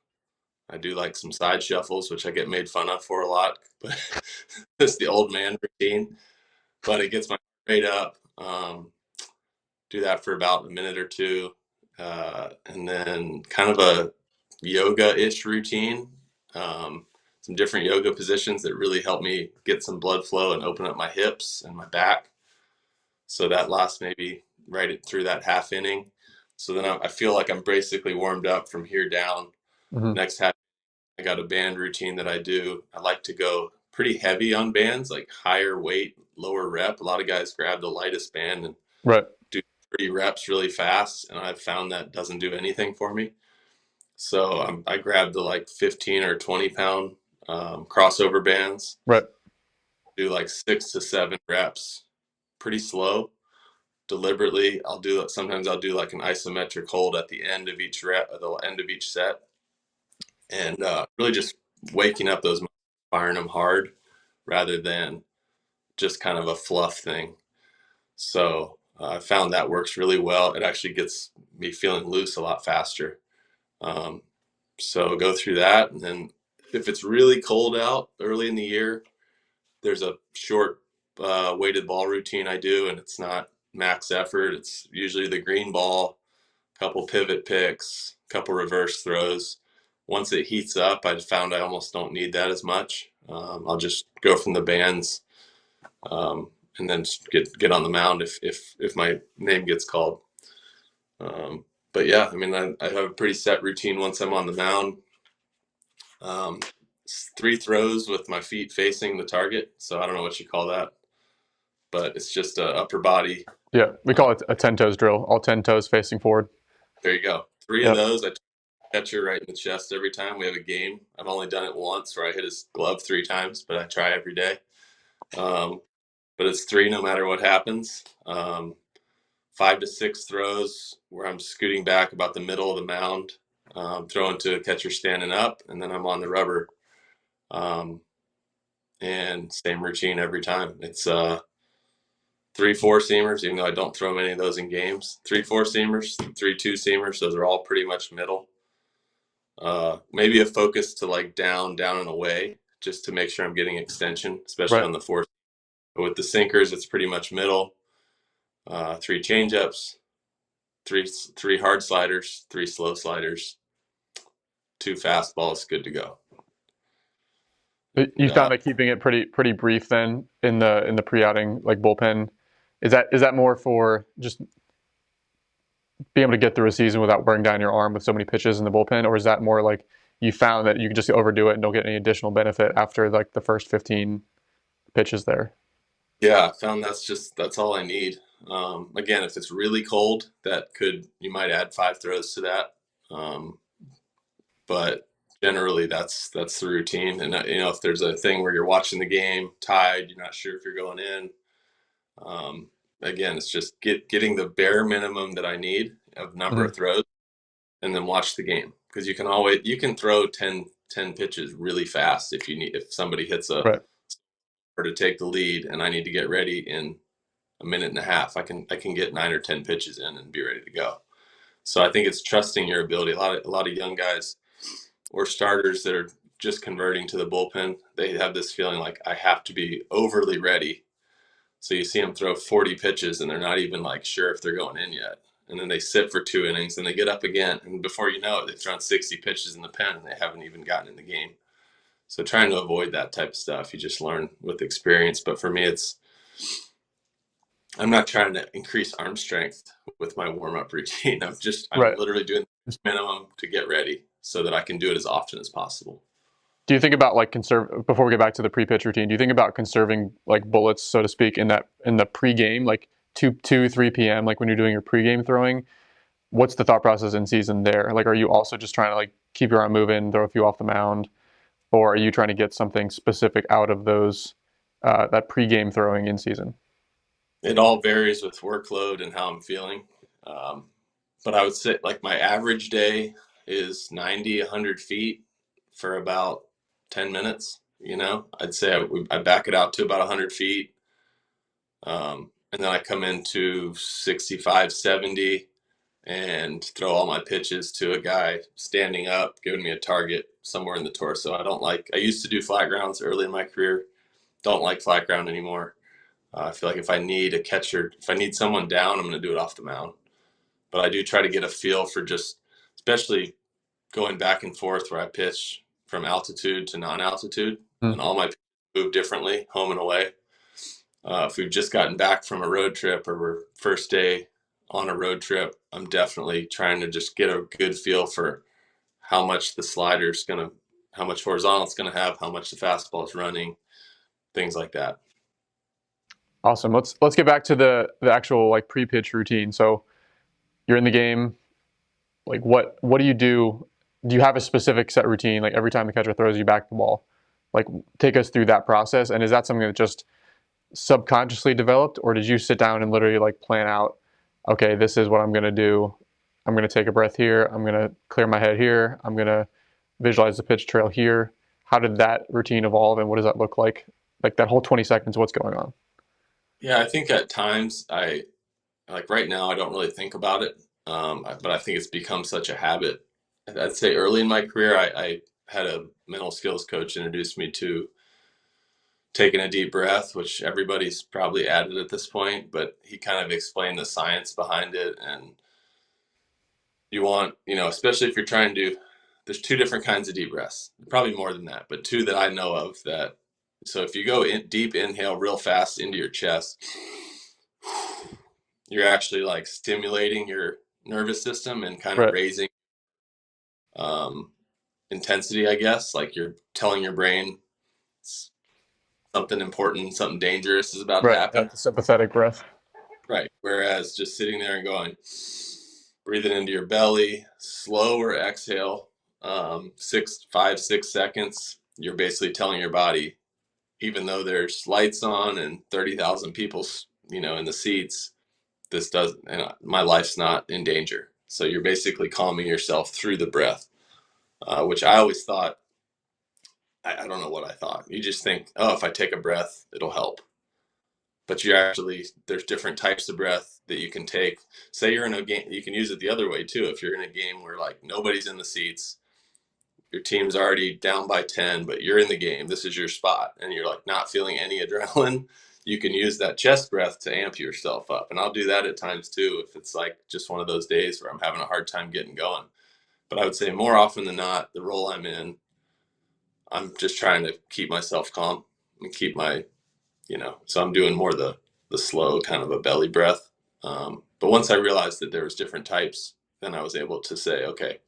I do like some side shuffles, which I get made fun of for a lot, but it's the old man routine. But it gets my heart rate up. Do that for about a minute or two, and then kind of a yoga-ish routine. Some different yoga positions that really help me get some blood flow and open up my hips and my back. So that lasts maybe right through that half inning. So then I feel like I'm basically warmed up from here down. Hmm. Next half, I got a band routine that I do. I like to go pretty heavy on bands, like higher weight, lower rep. A lot of guys grab the lightest band and Right. do 30 reps really fast, and I've found that doesn't do anything for me. So I grabbed the like 15 or 20 pound crossover bands, Right. do like 6 to 7 reps, pretty slow, deliberately. Sometimes I'll do like an isometric hold at the end of each rep, at the end of each set, and really just waking up those muscles, firing them hard rather than just kind of a fluff thing. So I found that works really well. It actually gets me feeling loose a lot faster. Um, so go through that. And then if it's really cold out early in the year, there's a short weighted ball routine I do, and it's not max effort. It's usually the green ball, couple pivot picks, couple reverse throws. Once it heats up, I found I almost don't need that as much. I'll just go from the bands, and then get on the mound if my name gets called. But yeah, I mean, I have a pretty set routine once I'm on the mound. Um, 3 throws with my feet facing the target. So I don't know what you call that, but it's just a upper body. Yeah. We Uh, call it a 10 toes drill, all 10 toes facing forward. there you go. Three of Yep. those. I catch her right in the chest every time we have a game. I've only done it once where I hit his glove 3 times, but I try every day. Um, but it's three no matter what happens. 5 to 6 throws where I'm scooting back about the middle of the mound, throwing to a catcher standing up, and then I'm on the rubber. Um, and same routine every time. It's 3 4 seamers, even though I don't throw many of those in games. 3 4 seamers, 3 2 seamers. Those are all pretty much middle. Maybe a focus to like down and away, just to make sure I'm getting extension, especially Right. on the fourth. But with the sinkers, it's pretty much middle. 3 changeups, three hard sliders, 3 slow sliders, 2 fastballs, good to go. You And found that keeping it pretty brief then in the pre-outing like bullpen, is that more for just being able to get through a season without wearing down your arm with so many pitches in the bullpen, or is that more like you found that you can just overdo it and don't get any additional benefit after like the first 15 pitches there? yeah, I found that's all I need. Again, if it's really cold, you might add 5 throws to that. Um, but generally, that's the routine. And if there's a thing where you're watching the game tied, you're not sure if you're going in. Um, Again, it's just getting the bare minimum that I need of number Hmm. of throws, and then watch the game, because you can throw 10 pitches really fast if somebody hits a Right. or to take the lead, and I need to get ready in a minute and a half. I can get 9 or 10 pitches in and be ready to go. So I think it's trusting your ability. A lot of young guys or starters that are just converting to the bullpen, they have this feeling like I have to be overly ready. So you see them throw 40 pitches and they're not even like sure if they're going in yet. and then they sit for 2 innings, and they get up again, and before you know it, they've thrown 60 pitches in the pen, and they haven't even gotten in the game. So trying to avoid that type of stuff, you just learn with experience. But for me, I'm not trying to increase arm strength with my warm up routine. I'm Right. literally doing the minimum to get ready so that I can do it as often as possible. Do you think about like conserve before we get back to the pre-pitch routine? Do you think about conserving like bullets, so to speak, in the pre-game, like 3 p.m., like when you're doing your pre-game throwing? What's the thought process in season there? Like, are you also just trying to like keep your arm moving, throw a few off the mound, or are you trying to get something specific out of those that pre-game throwing in season? It all varies with workload and how I'm feeling. Um, but I would say like my average day is 90, 100 feet for about 10 minutes. I'd say I back it out to about 100 feet. And then I come into 65, 70 and throw all my pitches to a guy standing up, giving me a target somewhere in the torso. I used to do flat grounds early in my career. Don't like flat ground anymore. I feel like if I need a catcher, if I need someone down, I'm going to do it off the mound. But I do try to get a feel for just, especially going back and forth where I pitch from altitude to non-altitude, Mm. and all my pitches move differently, home and away. If we've just gotten back from a road trip or we're first day on a road trip, I'm definitely trying to just get a good feel for how much the slider's gonna, how much horizontal it's gonna have, how much the fastball is running, things like that. Awesome. Let's get back to the actual like pre-pitch routine. So you're in the game. Like what do you do? Do you have a specific set routine? Like every time the catcher throws you back the ball, like take us through that process. And is that something that just subconsciously developed, or did you sit down and literally like plan out? Okay, this is what I'm gonna do. I'm gonna take a breath here. I'm gonna clear my head here. I'm gonna visualize the pitch trail here. How did that routine evolve, and what does that look like? Like that whole 20 seconds, what's going on? Yeah, I think at times I like right now I don't really think about it, but I think it's become such a habit. I'd say early in my career, I had a mental skills coach introduce me to taking a deep breath, which everybody's probably added at this point, but he kind of explained the science behind it. And especially if you're trying to, there's two different kinds of deep breaths, probably more than that, but two that I know of that. So if you go in deep inhale real fast into your chest, you're actually like stimulating your nervous system and kind of Right, raising um, intensity, I guess. Like you're telling your brain something important, something dangerous is about to right. happen. That's a sympathetic breath. Right. Whereas just sitting there and going, breathing into your belly, slower exhale, 6 seconds, you're basically telling your body, even though there's lights on and 30,000 people, in the seats, this doesn't, my life's not in danger. So you're basically calming yourself through the breath, which I always thought, I don't know what I thought. You just think, oh, if I take a breath, it'll help. But there's different types of breath that you can take. Say you're in a game, you can use it the other way too. If you're in a game where like nobody's in the seats, your team's already down by 10, but you're in the game, this is your spot, and you're like not feeling any adrenaline, you can use that chest breath to amp yourself up. And I'll do that at times too, if it's like just one of those days where I'm having a hard time getting going. But I would say more often than not, the role I'm in, I'm just trying to keep myself calm and keep so I'm doing more the slow kind of a belly breath. But once I realized that there was different types, then I was able to say, okay,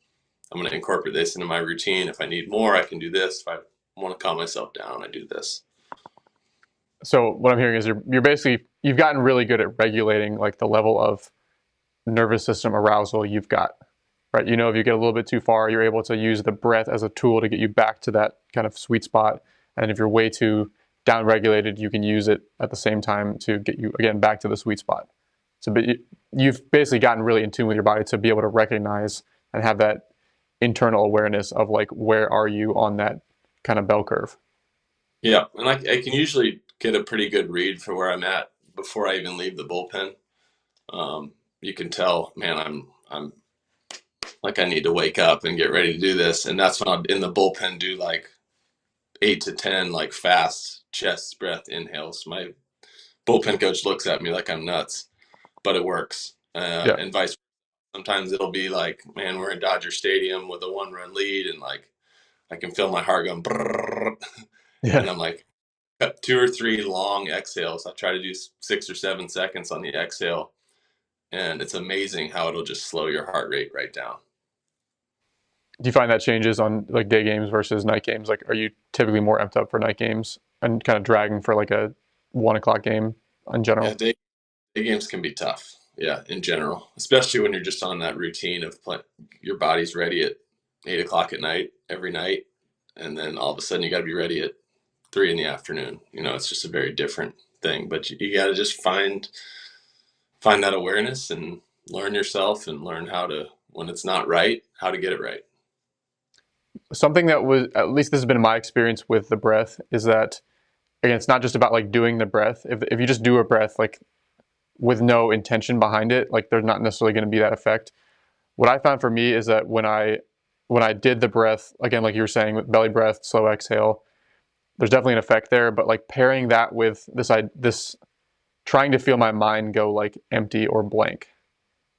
I'm going to incorporate this into my routine. If I need more, I can do this. If I want to calm myself down, I do this. So what I'm hearing is you're basically you've gotten really good at regulating like the level of nervous system arousal you've got. Right? You know, if you get a little bit too far, you're able to use the breath as a tool to get you back to that kind of sweet spot. And if you're way too down regulated, you can use it at the same time to get you again back to the sweet spot. So, but you've basically gotten really in tune with your body to be able to recognize and have that internal awareness of like where are you on that kind of bell curve. Yeah. And I can usually get a pretty good read for where I'm at before I even leave the bullpen. You can tell, man, I'm like, I need to wake up and get ready to do this. And that's when I'll in the bullpen do like 8 to 10, like fast chest breath inhales. My bullpen coach looks at me like I'm nuts, but it works. Yeah. And vice versa. Sometimes it'll be like, man, we're in Dodger Stadium with a 1-run lead, and like I can feel my heart going, brrr, Yeah. and I'm like, got 2 or 3 long exhales. I try to do 6 or 7 seconds on the exhale, and it's amazing how it'll just slow your heart rate right down. Do you find that changes on like day games versus night games? Like, are you typically more amped up for night games and kind of dragging for like a 1 o'clock game in Yeah, general? day games can be tough. Yeah, in general, especially when you're just on that routine of your body's ready at 8 o'clock at night every night, and then all of a sudden you got to be ready at 3 in the afternoon. It's just a very different thing. But you got to just find that awareness and learn yourself and learn how to, when it's not right, how to get it right. Something that was, at least this has been my experience with the breath, is that again, it's not just about like doing the breath. If you just do a breath like with no intention behind it, like there's not necessarily going to be that effect. What I found for me is that when I did the breath again, like you were saying, with belly breath, slow exhale, there's definitely an effect there. But like pairing that with this trying to feel my mind go like empty or blank,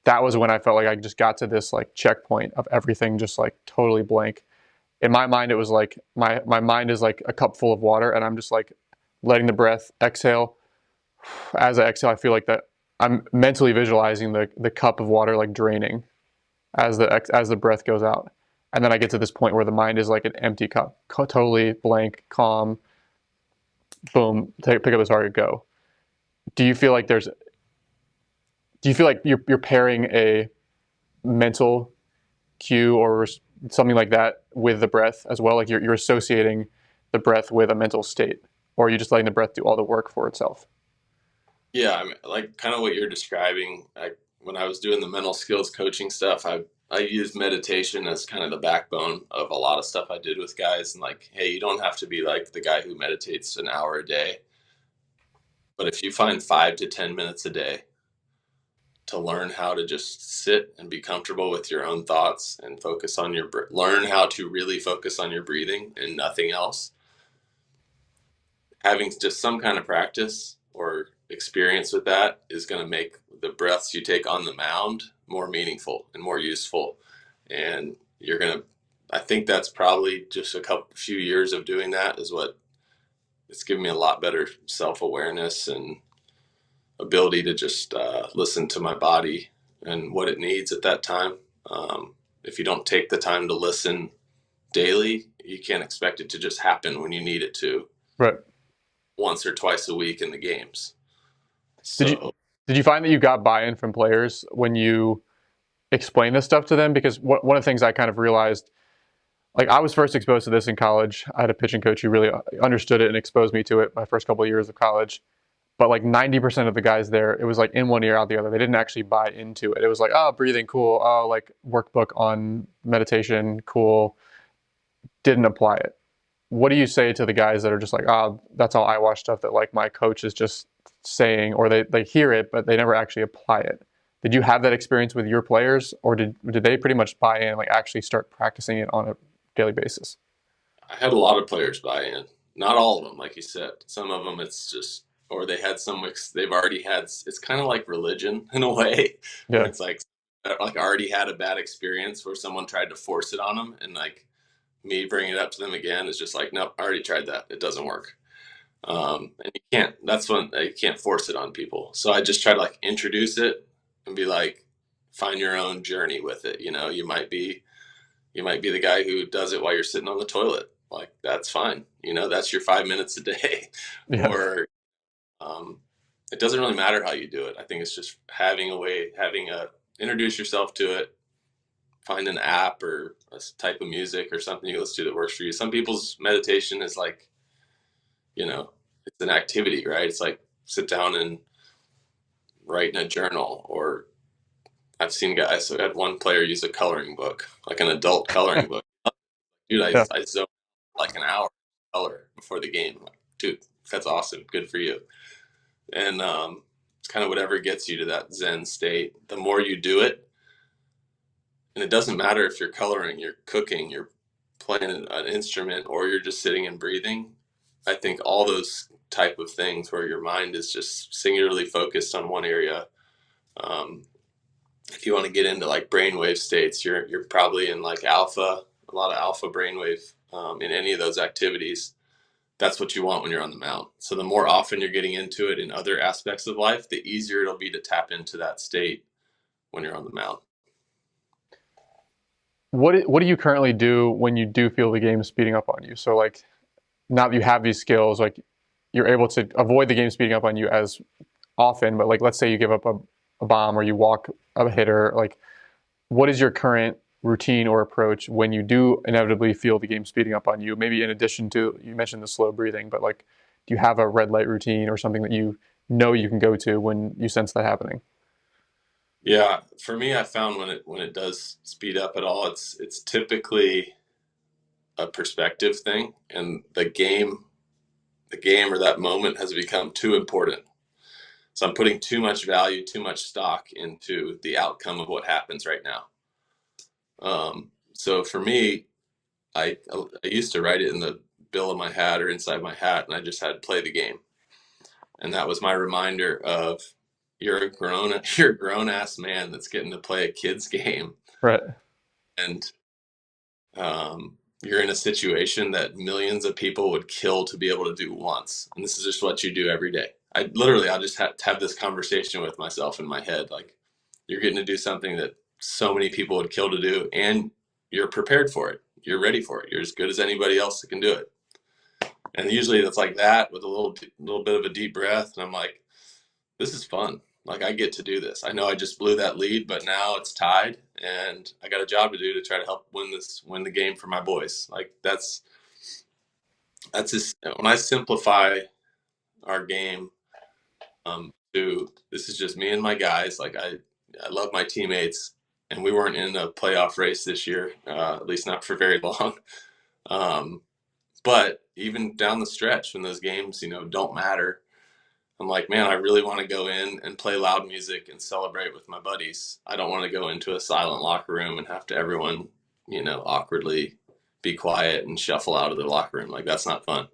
that was when I felt like I just got to this like checkpoint of everything just like totally blank. In my mind, it was like my mind is like a cup full of water, and I'm just like letting the breath exhale. As I exhale, I feel like that I'm mentally visualizing the cup of water like draining as the breath goes out, and then I get to this point where the mind is like an empty cup, totally blank, calm. Boom, pick up the target, go. Do you feel like there's? Do you feel like you're pairing a mental cue or something like that with the breath as well? Like you're associating the breath with a mental state, or are you just letting the breath do all the work for itself? Yeah, I mean, like kind of what you're describing. When I was doing the mental skills coaching stuff, I used meditation as kind of the backbone of a lot of stuff I did with guys. And like, hey, you don't have to be like the guy who meditates an hour a day, but if you find 5 to 10 minutes a day to learn how to just sit and be comfortable with your own thoughts and focus on learn how to really focus on your breathing and nothing else, having just some kind of practice or experience with that is going to make the breaths you take on the mound more meaningful and more useful. And you're going to, I think that's probably just a few years of doing that is what it's given me a lot better self-awareness and ability to just listen to my body and what it needs at that time. If you don't take the time to listen daily, you can't expect it to just happen when you need it to Right. once or twice a week in the games. Did you So did you find that you got buy-in from players when you explain this stuff to them? Because one of the things I kind of realized, like I was first exposed to this in college. I had a pitching coach who really understood it and exposed me to it my first couple of years of college. But like 90% of the guys there, it was like in one ear out the other. They didn't actually buy into it. It was like, oh, breathing, cool. Oh, like workbook on meditation, cool. Didn't apply it. What do you say to the guys that are just like, oh, that's all eyewash stuff that like my coach is just saying, or they hear it, but they never actually apply it? Did you have that experience with your players, or did they pretty much buy in, like actually start practicing it on a daily basis? I had a lot of players buy in. Not all of them, like you said. Some of them, it's just, or they had they've already had. It's kind of like religion in a way, when Yeah, it's like already had a bad experience where someone tried to force it on them, and like me bringing it up to them again is just like, nope, I already tried that. It doesn't work. And you can't. That's when you can't force it on people. So I just try to like introduce it and be like, find your own journey with it. You might be the guy who does it while you're sitting on the toilet. Like that's fine. That's your 5 minutes a day. yeah, Or um, it doesn't really matter how you do it. I think it's just introduce yourself to it. Find an app or a type of music or something you listen to that works for you. Some people's meditation is like, it's an activity, right? It's like sit down and write in a journal. Or I've seen guys. So I had one player use a coloring book, like an adult coloring book. Dude, I, yeah. I zoned like an hour color before the game. Like, dude, that's awesome. Good for you. And it's kind of whatever gets you to that Zen state. The more you do it, and it doesn't matter if you're coloring, you're cooking, you're playing an instrument, or you're just sitting and breathing. I think all those type of things where your mind is just singularly focused on one area, um, if you want to get into like brainwave states, you're probably in like alpha, a lot of alpha brainwave in any of those activities. That's what you want when you're on the mound. So the more often you're getting into it in other aspects of life, the easier it'll be to tap into that state when you're on the mound. What do you currently do when you do feel the game speeding up on you? So like now that you have these skills, like you're able to avoid the game speeding up on you as often, but like let's say you give up a bomb or you walk a hitter, like what is your current routine or approach when you do inevitably feel the game speeding up on you? Maybe in addition to, you mentioned the slow breathing, but like do you have a red light routine or something that you know you can go to when you sense that happening? Yeah, for me, I found when it does speed up at all, it's typically a perspective thing, and the game or that moment has become too important. So I'm putting too much value, too much stock into the outcome of what happens right now. So for me, I used to write it in the bill of my hat or inside my hat, and I just had to play the game, and that was my reminder of you're a grown ass man that's getting to play a kid's game, Right. and you're in a situation that millions of people would kill to be able to do once, and this is just what you do every day. I'll just have this conversation with myself in my head, like you're getting to do something that so many people would kill to do, and you're prepared for it. You're ready for it. You're as good as anybody else that can do it. And usually it's like that with a little bit of a deep breath, and I'm like, this is fun. Like I get to do this. I know I just blew that lead, but now it's tied, and I got a job to do to try to help win the game for my boys. Like that's just when I simplify our game to this is just me and my guys. Like I love my teammates, and we weren't in a playoff race this year, at least not for very long. Um, but even down the stretch when those games, don't matter, I'm like, man, I really want to go in and play loud music and celebrate with my buddies. I don't want to go into a silent locker room and have to everyone, awkwardly be quiet and shuffle out of the locker room. Like that's not fun.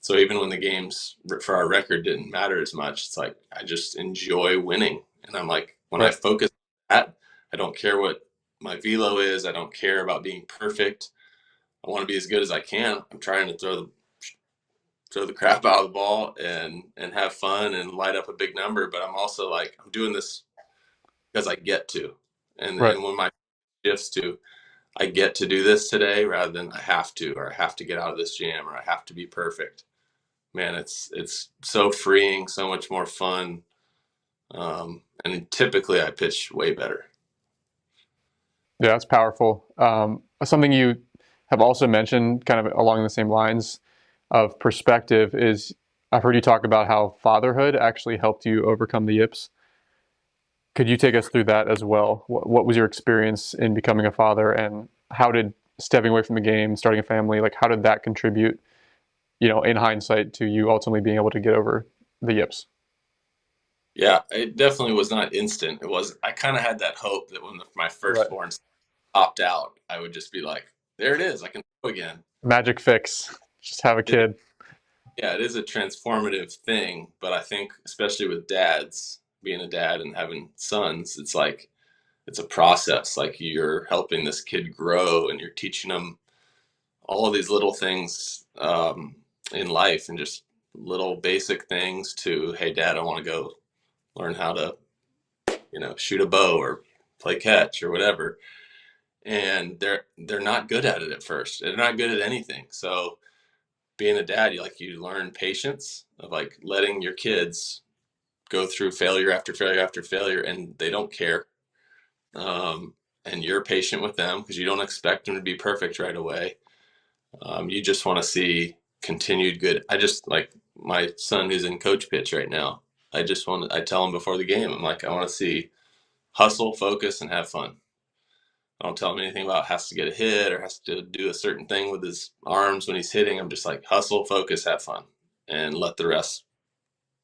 So even when the games for our record didn't matter as much, it's like I just enjoy winning. And I'm like, when I Right. focus on that, I don't care what my velo is. I don't care about being perfect. I want to be as good as I can. I'm trying to throw the crap out of the ball and have fun and light up a big number. But I'm also like, I'm doing this because I get to. And Right. and when my shifts to, I get to do this today rather than I have to, or I have to get out of this jam, or I have to be perfect. Man, it's so freeing, so much more fun. And typically I pitch way better. Yeah, that's powerful. Something you have also mentioned, kind of along the same lines of perspective, is I've heard you talk about how fatherhood actually helped you overcome the yips. Could you take us through that as well? What was your experience in becoming a father, and how did stepping away from the game, starting a family, like how did that contribute, in hindsight, to you ultimately being able to get over the yips? Yeah, it definitely was not instant. I kind of had that hope that when my Right. firstborn popped out, I would just be like, there it is. I can go again. Magic fix. Just have a It, kid. yeah, it is a transformative thing, but I think especially with dads, being a dad and having sons, it's like it's a process. Like you're helping this kid grow and you're teaching them all of these little things in life and just little basic things to, hey, dad, I want to go learn how to, shoot a bow or play catch or whatever. And they're not good at it at first. They're not good at anything. So being a dad, you learn patience of like letting your kids go through failure after failure after failure, and they don't care. And you're patient with them because you don't expect them to be perfect right away. You just want to see continued good. I just like my son who's in coach pitch right now. I tell him before the game, I'm like, I want to see hustle, focus, and have fun. I don't tell him anything about has to get a hit or has to do a certain thing with his arms when he's hitting. I'm just like hustle, focus, have fun, and let the rest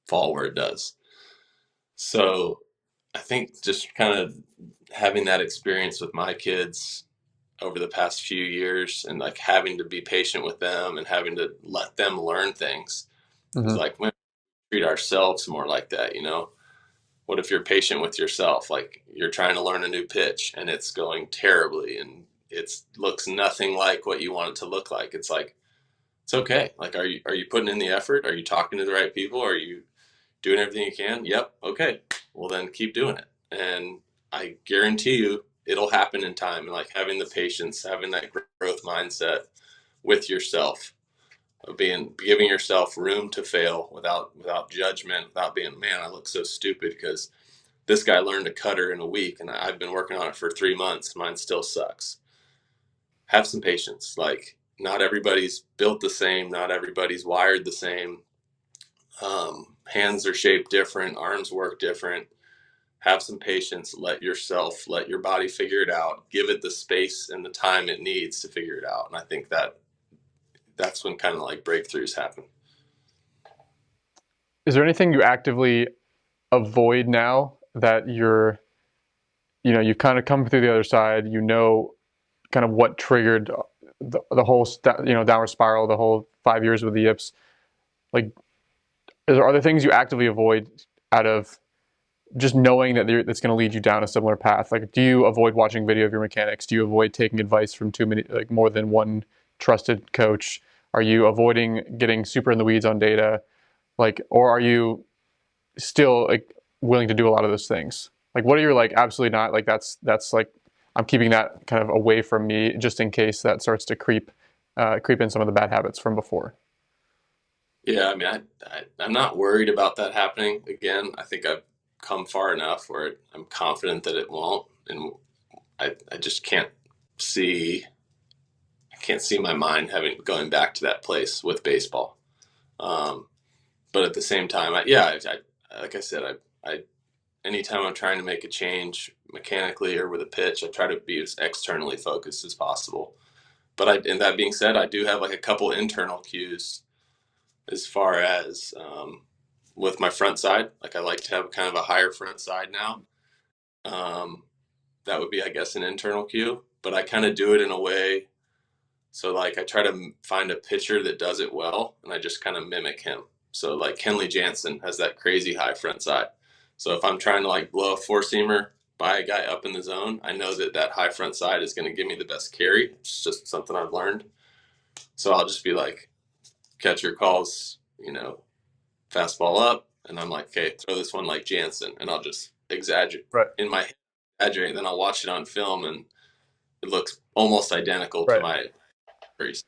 fall where it does. So I think just kind of having that experience with my kids over the past few years and like having to be patient with them and having to let them learn things is Hmm. like when we treat ourselves more like that. What if you're patient with yourself? Like you're trying to learn a new pitch and it's going terribly and it looks nothing like what you want it to look like. It's like, it's okay. Like, are you putting in the effort? Are you talking to the right people? Are you doing everything you can? Yep. Okay. Well, then keep doing it. And I guarantee you it'll happen in time. And like having the patience, having that growth mindset with yourself, of being giving yourself room to fail without judgment, without being, man, I look so stupid because this guy learned a cutter in a week and I've been working on it for 3 months. Mine still sucks. Have some patience. Like, not everybody's built the same, not everybody's wired the same. Hands are shaped different, arms work different. Have some patience. Let your body figure it out. Give it the space and the time it needs to figure it out. And I think that's when kind of like breakthroughs happen. Is there anything you actively avoid now that you've kind of come through the other side, kind of what triggered the whole, downward spiral, the whole 5 years with the yips? Like, are there things you actively avoid out of just knowing that that's going to lead you down a similar path? Like, do you avoid watching video of your mechanics? Do you avoid taking advice from too many, like more than one trusted coach? Are you avoiding getting super in the weeds on data? Like, or are you still like willing to do a lot of those things? Like, what are your like absolutely not like that's like I'm keeping that kind of away from me just in case that starts to creep in some of the bad habits from before. Yeah, I mean, I'm not worried about that happening again. I think I've come far enough where I'm confident that it won't, and I just see can't see my mind having going back to that place with baseball. Um, but at the same time, like I said, I anytime I'm trying to make a change mechanically or with a pitch, I try to be as externally focused as possible. But and that being said, I do have like a couple internal cues as far as with my front side. Like I like to have kind of a higher front side now. Um, that would be, I guess, an internal cue. But I kind of do it in a way so like I try to find a pitcher that does it well, and I just kind of mimic him. So like Kenley Jansen has that crazy high front side. So if I'm trying to like blow a four seamer by a guy up in the zone, I know that that high front side is going to give me the best carry. It's just something I've learned. So I'll just be like, catcher calls, fastball up, and I'm like, okay, throw this one like Jansen, and I'll just exaggerate Right. in my head, exaggerate. Then I'll watch it on film, and it looks almost identical to Right. my carries.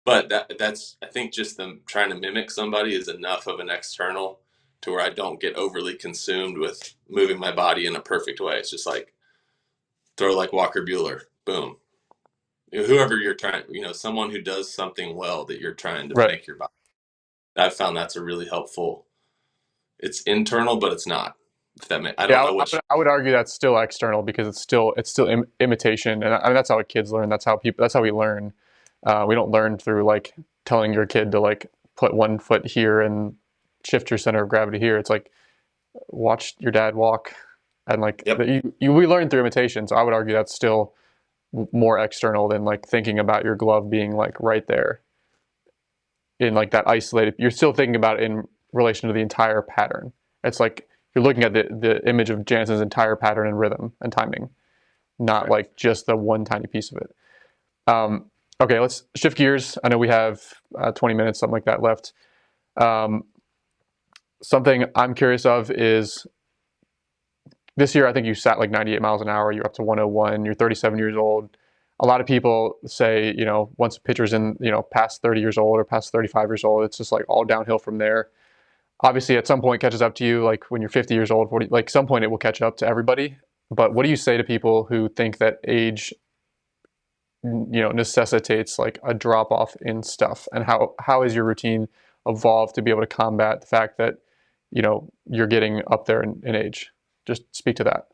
But that's I think just them trying to mimic somebody is enough of an external to where I don't get overly consumed with moving my body in a perfect way. It's just like throw like Walker Bueller, boom. Whoever you're trying, someone who does something well that you're trying to Right. mimic your body. I've found that's a really helpful. It's internal, but it's not. If that I don't Yeah, know which. I would argue that's still external because it's still imitation, and I mean that's how kids learn. That's how we learn. We don't learn through like telling your kid to like put one foot here and shift your center of gravity here. It's like watch your dad walk, and like Yep. we learn through imitation. So I would argue that's still more external than like thinking about your glove being like right there in like that isolated. You're still thinking about it in relation to the entire pattern. It's like you're looking at the image of Jansen's entire pattern and rhythm and timing, not Right. like just the one tiny piece of it. Um, okay, let's shift gears. I know we have 20 minutes, something like that left. Um, Something I'm curious of is this year, I think you sat like 98 miles an hour. You're up to 101. You're 37 years old. A lot of people say, once a pitcher's in, past 30 years old or past 35 years old, it's just like all downhill from there. Obviously, at some point, catches up to you. Like when you're 50 years old, 40, like some point, it will catch up to everybody. But what do you say to people who think that age, necessitates like a drop off in stuff? And how is your routine evolved to be able to combat the fact that, you're getting up there in age? Just speak to that.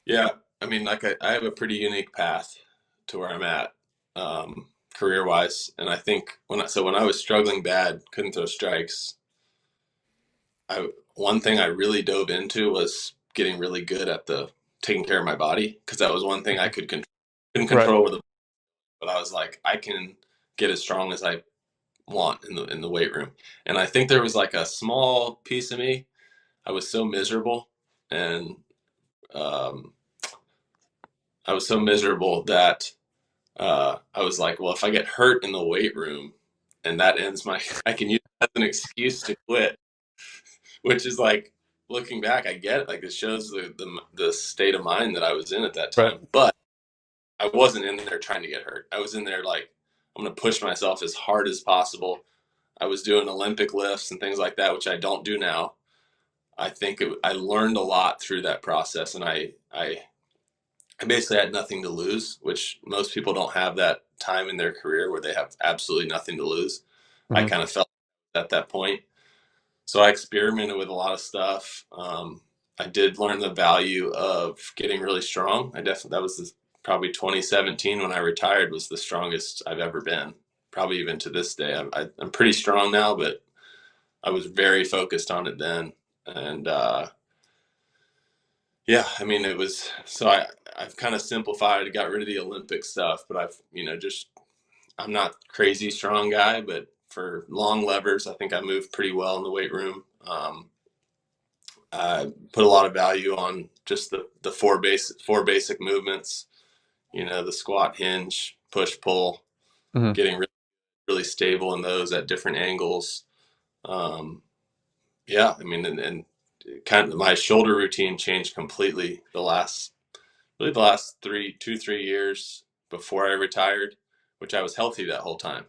Yeah. I mean, like I have a pretty unique path to where I'm at, career wise. And I think when I was struggling bad, couldn't throw strikes, one thing I really dove into was getting really good at the taking care of my body. Cause that was one thing I couldn't Right. control with, but I was like, I can get as strong as I want in the weight room. And I think there was like a small piece of me. I was so miserable and um, I was so miserable that I was like, well, if I get hurt in the weight room and that ends my, I can use that as an excuse to quit, which is like looking back, I get it. Like it shows the state of mind that I was in at that Right. time. But I wasn't in there trying to get hurt. I was in there like, I'm going to push myself as hard as possible. I was doing Olympic lifts and things like that, which I don't do now. I learned a lot through that process, and I basically had nothing to lose, which most people don't have that time in their career where they have absolutely nothing to lose. I Mm-hmm. kind of felt at that point. So I experimented with a lot of stuff. I did learn the value of getting really strong. I definitely, that was probably 2017 when I retired was the strongest I've ever been. Probably even to this day. I'm pretty strong now, but I was very focused on it then. And yeah, I mean, it was so I've kind of simplified, got rid of the Olympic stuff, but I've, just I'm not crazy strong guy, but for long levers, I think I move pretty well in the weight room. I put a lot of value on just the four basic movements, the squat, hinge, push, pull, Mm-hmm. getting really, really stable in those at different angles. Um, yeah, I mean, and kind of my shoulder routine changed completely the last 3 years before I retired, which I was healthy that whole time.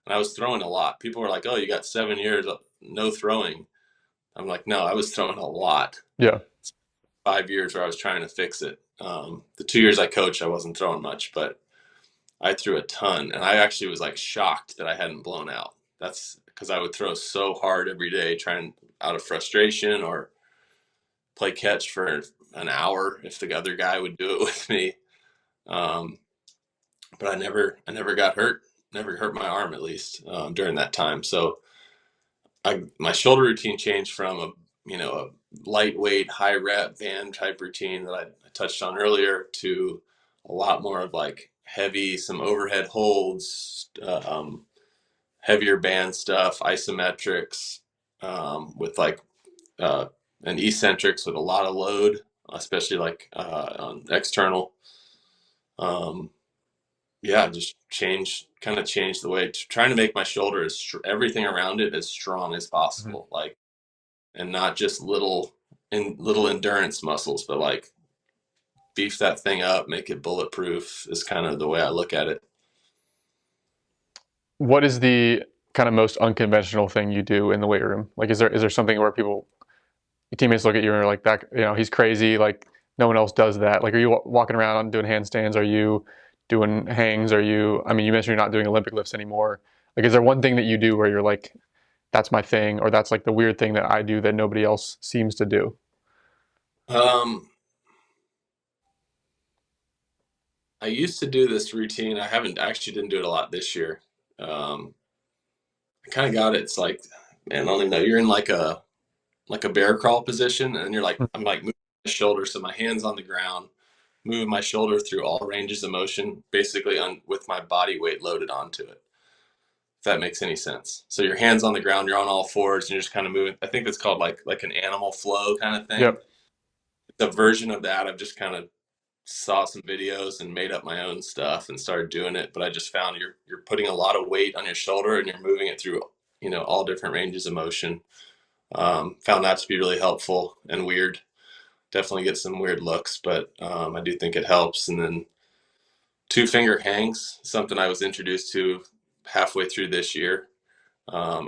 And I was throwing a lot. People were like, oh, you got 7 years of no throwing. I'm like, no, I was throwing a lot. Yeah. 5 years where I was trying to fix it. The 2 years I coached, I wasn't throwing much, but I threw a ton. And I actually was like shocked that I hadn't blown out. That's because I would throw so hard every day, trying out of frustration or play catch for an hour if the other guy would do it with me. Um, but I never got hurt. Never hurt my arm at least during that time. So my shoulder routine changed from a lightweight, high rep band type routine that I touched on earlier to a lot more of like heavy, some overhead holds, heavier band stuff, isometrics, with like uh, and eccentrics with a lot of load, especially like on external. Um, yeah, just kind of change the way, trying to make my shoulder everything around it as strong as Mm-hmm. possible, like, and not just little endurance muscles, but like beef that thing up, make it bulletproof is kind of the way I look at it. What is the kind of most unconventional thing you do in the weight room? Like, is there something where people, your teammates look at you and are like, that, he's crazy. Like, no one else does that. Like, are you walking around doing handstands? Are you doing hangs? I mean, you mentioned you're not doing Olympic lifts anymore. Like, is there one thing that you do where you're like, that's my thing, or that's like the weird thing that I do that nobody else seems to do? Um, I used to do this routine. I haven't actually didn't do it a lot this year. Um, I kind of got it. It's like, man, I don't even know. You're in like a bear crawl position, and you're like, I'm like moving my shoulder, so my hands on the ground, moving my shoulder through all ranges of motion, basically with my body weight loaded onto it. If that makes any sense. So your hands on the ground, you're on all fours, and you're just kind of moving. I think that's called like an animal flow kind of thing. Yep. It's a version of that. I've just kind of saw some videos and made up my own stuff and started doing it. But I just found you're putting a lot of weight on your shoulder and you're moving it through all different ranges of motion. Found that to be really helpful and weird. Definitely get some weird looks, but I do think it helps. And then two finger hangs, something I was introduced to halfway through this year.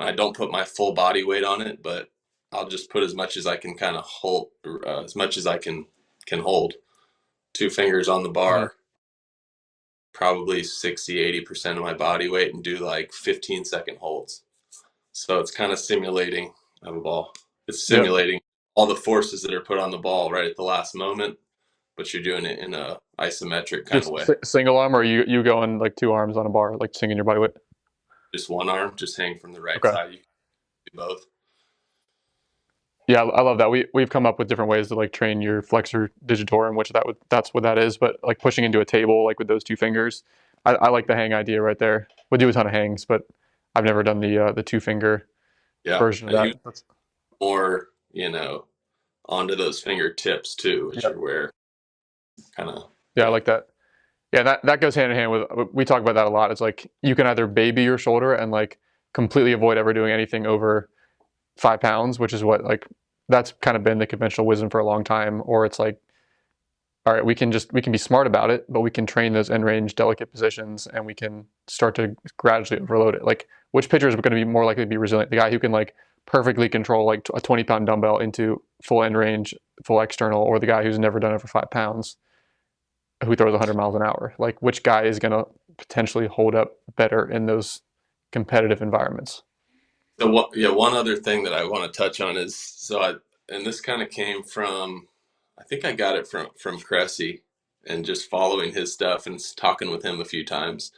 I don't put my full body weight on it, but I'll just put as much as I can kind of hold, as much as I can hold. Two fingers on the Mm-hmm. bar, probably 60-80% of my body weight, and do like 15-second holds. So it's kind of simulating of a ball. It's Yep. simulating all the forces that are put on the ball right at the last moment, but you're doing it in a isometric kind of Just way. single arm, or you going like two arms on a bar, like singing your body weight? Just one arm, just hang from the right Okay. side. You can do both. Yeah, I love that. We've come up with different ways to like train your flexor digitorum, which that's what that is. But like pushing into a table, like with those two fingers, I like the hang idea right there. We do a ton of hangs, but I've never done the two finger Yeah, version of I use that. That's more, onto those fingertips too, which Yeah. are where kind of, Yeah, I yeah. like that. Yeah, that goes hand in hand with, we talk about that a lot. It's like you can either baby your shoulder and like completely avoid ever doing anything over 5 pounds, which is what like that's kind of been the conventional wisdom for a long time, or it's like, all right, we can be smart about it, but we can train those end range delicate positions and we can start to gradually overload it. Like which pitcher is going to be more likely to be resilient? The guy who can like perfectly control like a 20-pound dumbbell into full end range, full external, or the guy who's never done it for 5 pounds who throws 100 miles an hour? Like which guy is going to potentially hold up better in those competitive environments? So what, yeah, one other thing that I want to touch on is, and this kind of came from, I think I got it from Cressy and just following his stuff and talking with him a few times.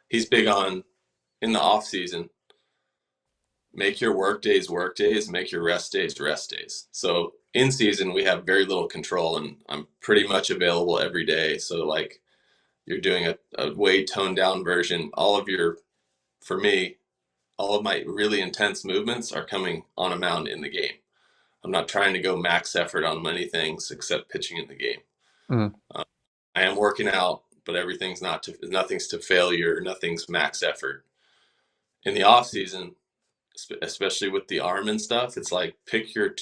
He's big on in the off season, make your work days, make your rest days. So in season, we have very little control, and I'm pretty much available every day. So like you're doing a way toned down version. For me, all of my really intense movements are coming on a mound in the game. I'm not trying to go max effort on many things except pitching in the game. Mm, Uh, I am working out, but nothing's to failure, nothing's max effort. In the off season, especially with the arm and stuff, it's like pick your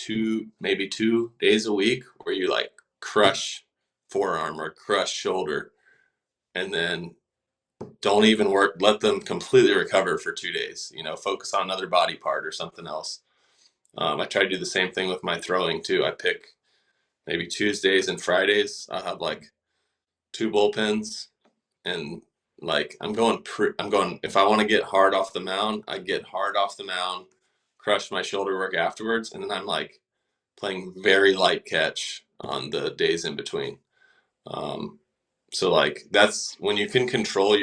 maybe 2 days a week where you like crush forearm or crush shoulder, and then don't even work, let them completely recover for 2 days. Focus on another body part or something else. I try to do the same thing with my throwing too. I pick maybe Tuesdays and Fridays. I'll have like two bullpens, and like I'm going. If I want to get hard off the mound, I get hard off the mound, crush my shoulder work afterwards, and then I'm like playing very light catch on the days in between. Um, so like that's when you can control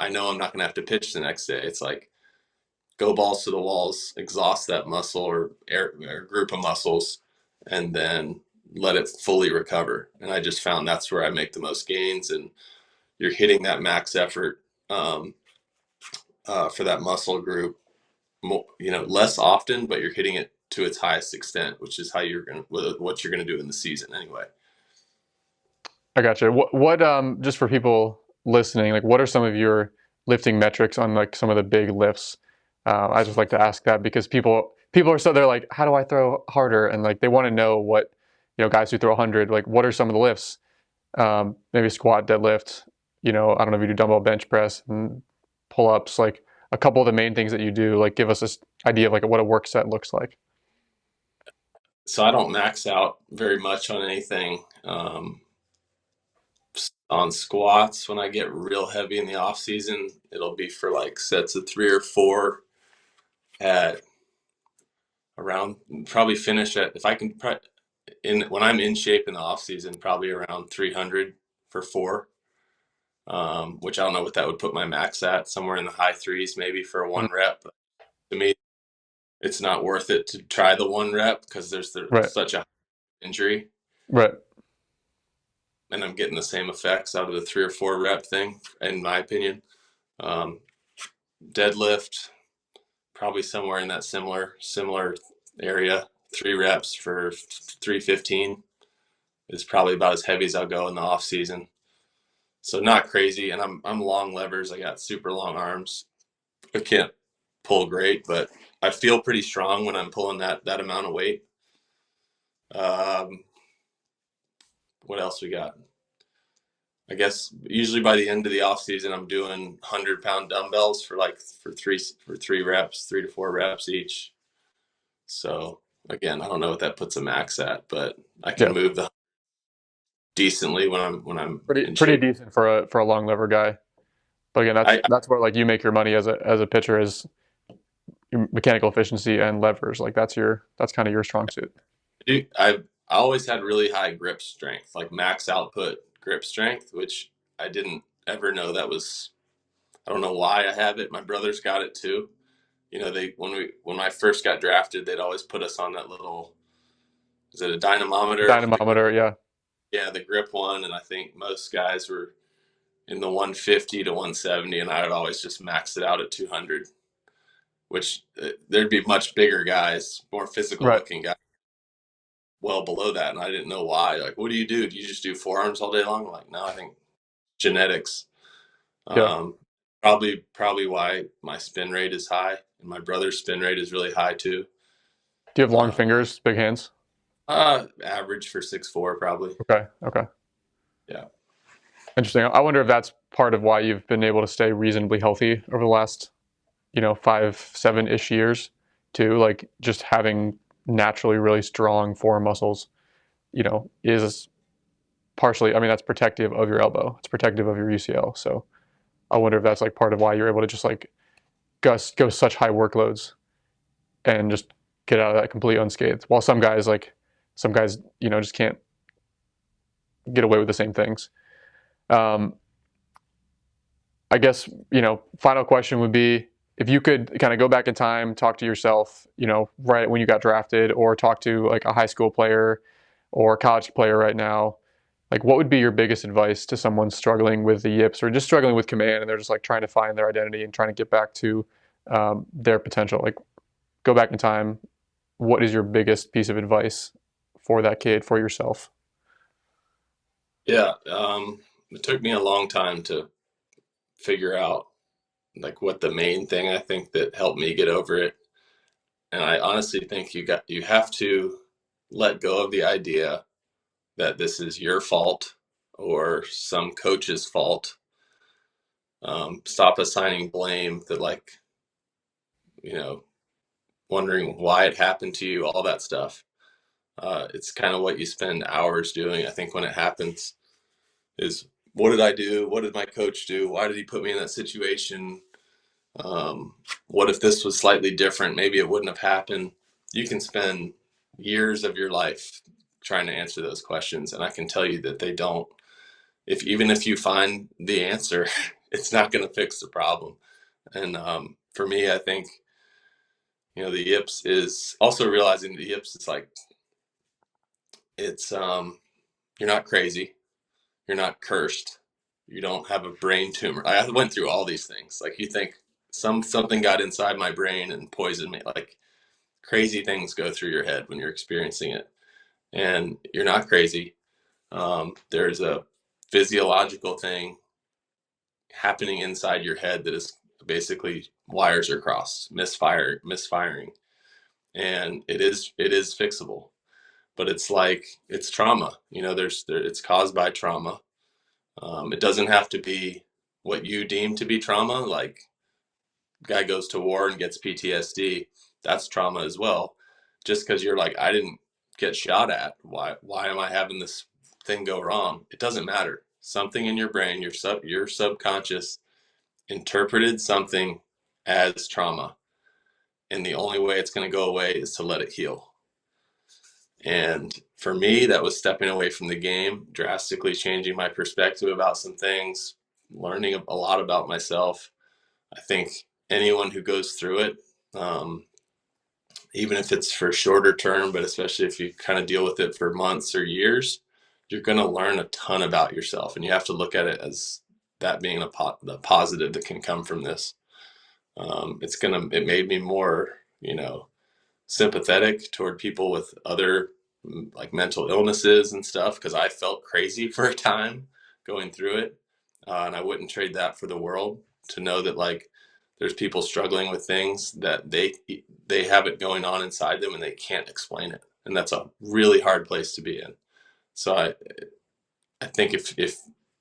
I know I'm not gonna have to pitch the next day. It's like go balls to the walls, exhaust that muscle or group of muscles, and then let it fully recover. And I just found that's where I make the most gains, and you're hitting that max effort for that muscle group, less often, but you're hitting it to its highest extent, which is what you're gonna do in the season anyway. I gotcha. What just for people listening, like what are some of your lifting metrics on like some of the big lifts? I just like to ask that because people are so they're like, how do I throw harder? And like they want to know what, guys who throw 100, like what are some of the lifts? Maybe squat, deadlift. I don't know if you do dumbbell bench press and pull ups. Like a couple of the main things that you do. Like give us this idea of like what a work set looks like. So I don't max out very much on anything. On squats, when I get real heavy in the off season, it'll be for like sets of 3 or 4 at around, probably finish at, if I can in when I'm in shape in the off season, probably around 300 for 4. Which I don't know what that would put my max at, somewhere in the high threes maybe for a Mm, 1 rep. But to me, it's not worth it to try the 1 rep because there's right, such a injury, right. and I'm getting the same effects out of the 3 or 4 rep thing, in my opinion. Um, Deadlift, probably somewhere in that similar area. 3 reps for 315 is probably about as heavy as I'll go in the off season. So not crazy, and I'm long levers. I got super long arms. I can't pull great, but I feel pretty strong when I'm pulling that amount of weight. Um, what else we got? I guess usually by the end of the off season, I'm doing 100-pound dumbbells for 3 reps, 3 to 4 reps each. So again, I don't know what that puts a max at, but I can Yeah, move the decently when I'm in pretty shape. decent for a long lever guy. But again, I, that's where like you make your money as a pitcher is your mechanical efficiency and levers. Like that's kind of your strong suit. I always had really high grip strength, like max output grip strength, which I didn't ever know that was. I don't know why I have it. My brother's got it too. They when I first got drafted, they'd always put us on that little, is it a dynamometer? Dynamometer, yeah, Yeah, the grip one, and I think most guys were in the 150 to 170, and I would always just max it out at 200, which there'd be much bigger guys, more physical right. looking guys. well below that, and I didn't know why. Like, what do you do? Do you just do forearms all day long? I'm like, no, I think genetics. Yeah. Um, probably why my spin rate is high, and my brother's spin rate is really high too. Do you have long Uh, fingers, big hands? Average for 6'4", probably. Okay. Okay. Yeah. Interesting. I wonder if that's part of why you've been able to stay reasonably healthy over the last, 5, 7-ish years too. Like just having naturally really strong forearm muscles, is partially, I mean, that's protective of your elbow. It's protective of your UCL. So I wonder if that's like part of why you're able to just like go such high workloads and just get out of that completely unscathed. While some guys, just can't get away with the same things. Um, I guess, final question would be if you could kind of go back in time, talk to yourself, right when you got drafted, or talk to like a high school player or a college player right now, like what would be your biggest advice to someone struggling with the yips or just struggling with command and they're just like trying to find their identity and trying to get back to their potential? Like go back in time. What is your biggest piece of advice for that kid, for yourself? Yeah. It took me a long time to figure out like what the main thing I think that helped me get over it. And I honestly think you have to let go of the idea that this is your fault or some coach's fault. Stop assigning blame that like, you know, wondering why it happened to you, all that stuff. It's kind of what you spend hours doing. I think when it happens is what did I do? What did my coach do? Why did he put me in that situation? What if this was slightly different? Maybe it wouldn't have happened. You can spend years of your life trying to answer those questions, and I can tell you that they don't. If even if you find the answer, it's not going to fix the problem. And for me, I think the yips is also realizing the yips is like it's you're not crazy, you're not cursed, you don't have a brain tumor. I went through all these things. Like you think something got inside my brain and poisoned me. Like crazy things go through your head when you're experiencing it, and you're not crazy. There's a physiological thing happening inside your head that is basically wires are crossed, misfiring, and it is fixable. But it's like it's trauma. It's caused by trauma. It doesn't have to be what you deem to be trauma. Like guy goes to war and gets PTSD, that's trauma as well. Just because you're like, I didn't get shot at. Why am I having this thing go wrong? It doesn't matter. Something in your brain, your subconscious interpreted something as trauma, and the only way it's going to go away is to let it heal. And for me, that was stepping away from the game, drastically changing my perspective about some things, learning a lot about myself. I think anyone who goes through it, um, even if it's for shorter term, but especially if you kind of deal with it for months or years, you're going to learn a ton about yourself. And you have to look at it as that being the positive that can come from this. It made me more, sympathetic toward people with other like mental illnesses and stuff because I felt crazy for a time going through it, and I wouldn't trade that for the world. To know that like there's people struggling with things that they have it going on inside them and they can't explain it, and that's a really hard place to be in. So I think if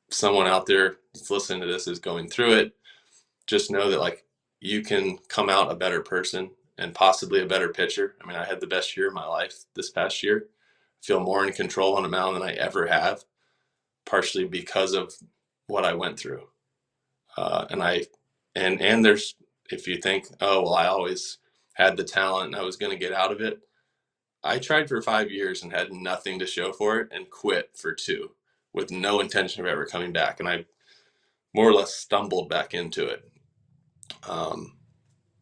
someone out there that's listening to this is going through it, just know that like you can come out a better person and possibly a better pitcher. I mean, I had the best year of my life this past year. I feel more in control on a mound than I ever have, partially because of what I went through. And I and there's if you think, oh well, I always had the talent and I was going to get out of it. I tried for 5 years and had nothing to show for it and quit for 2 with no intention of ever coming back. And I more or less stumbled back into it. Um,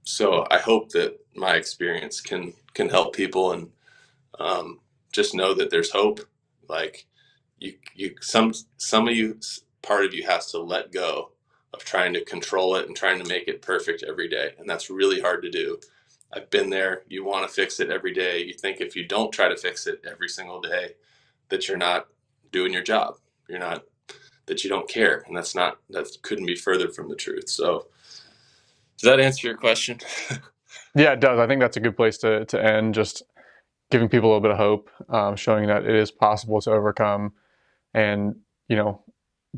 so I hope that my experience can help people and just know that there's hope. Like some of you, part of you has to let go of trying to control it and trying to make it perfect every day, and that's really hard to do. I've been there. You want to fix it every day. You think if you don't try to fix it every single day, that you're not doing your job. You're not, that you don't care. And that couldn't be further from the truth. So, does that answer your question? Yeah, it does. I think that's a good place to end. Just giving people a little bit of hope, showing that it is possible to overcome, and you know,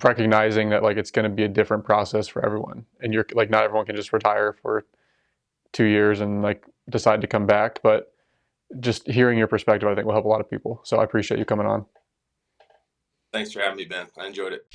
recognizing that like it's going to be a different process for everyone, and you're like not everyone can just retire for 2 years and like decide to come back, but just hearing your perspective, I think will help a lot of people. So I appreciate you coming on. Thanks for having me, Ben. I enjoyed it.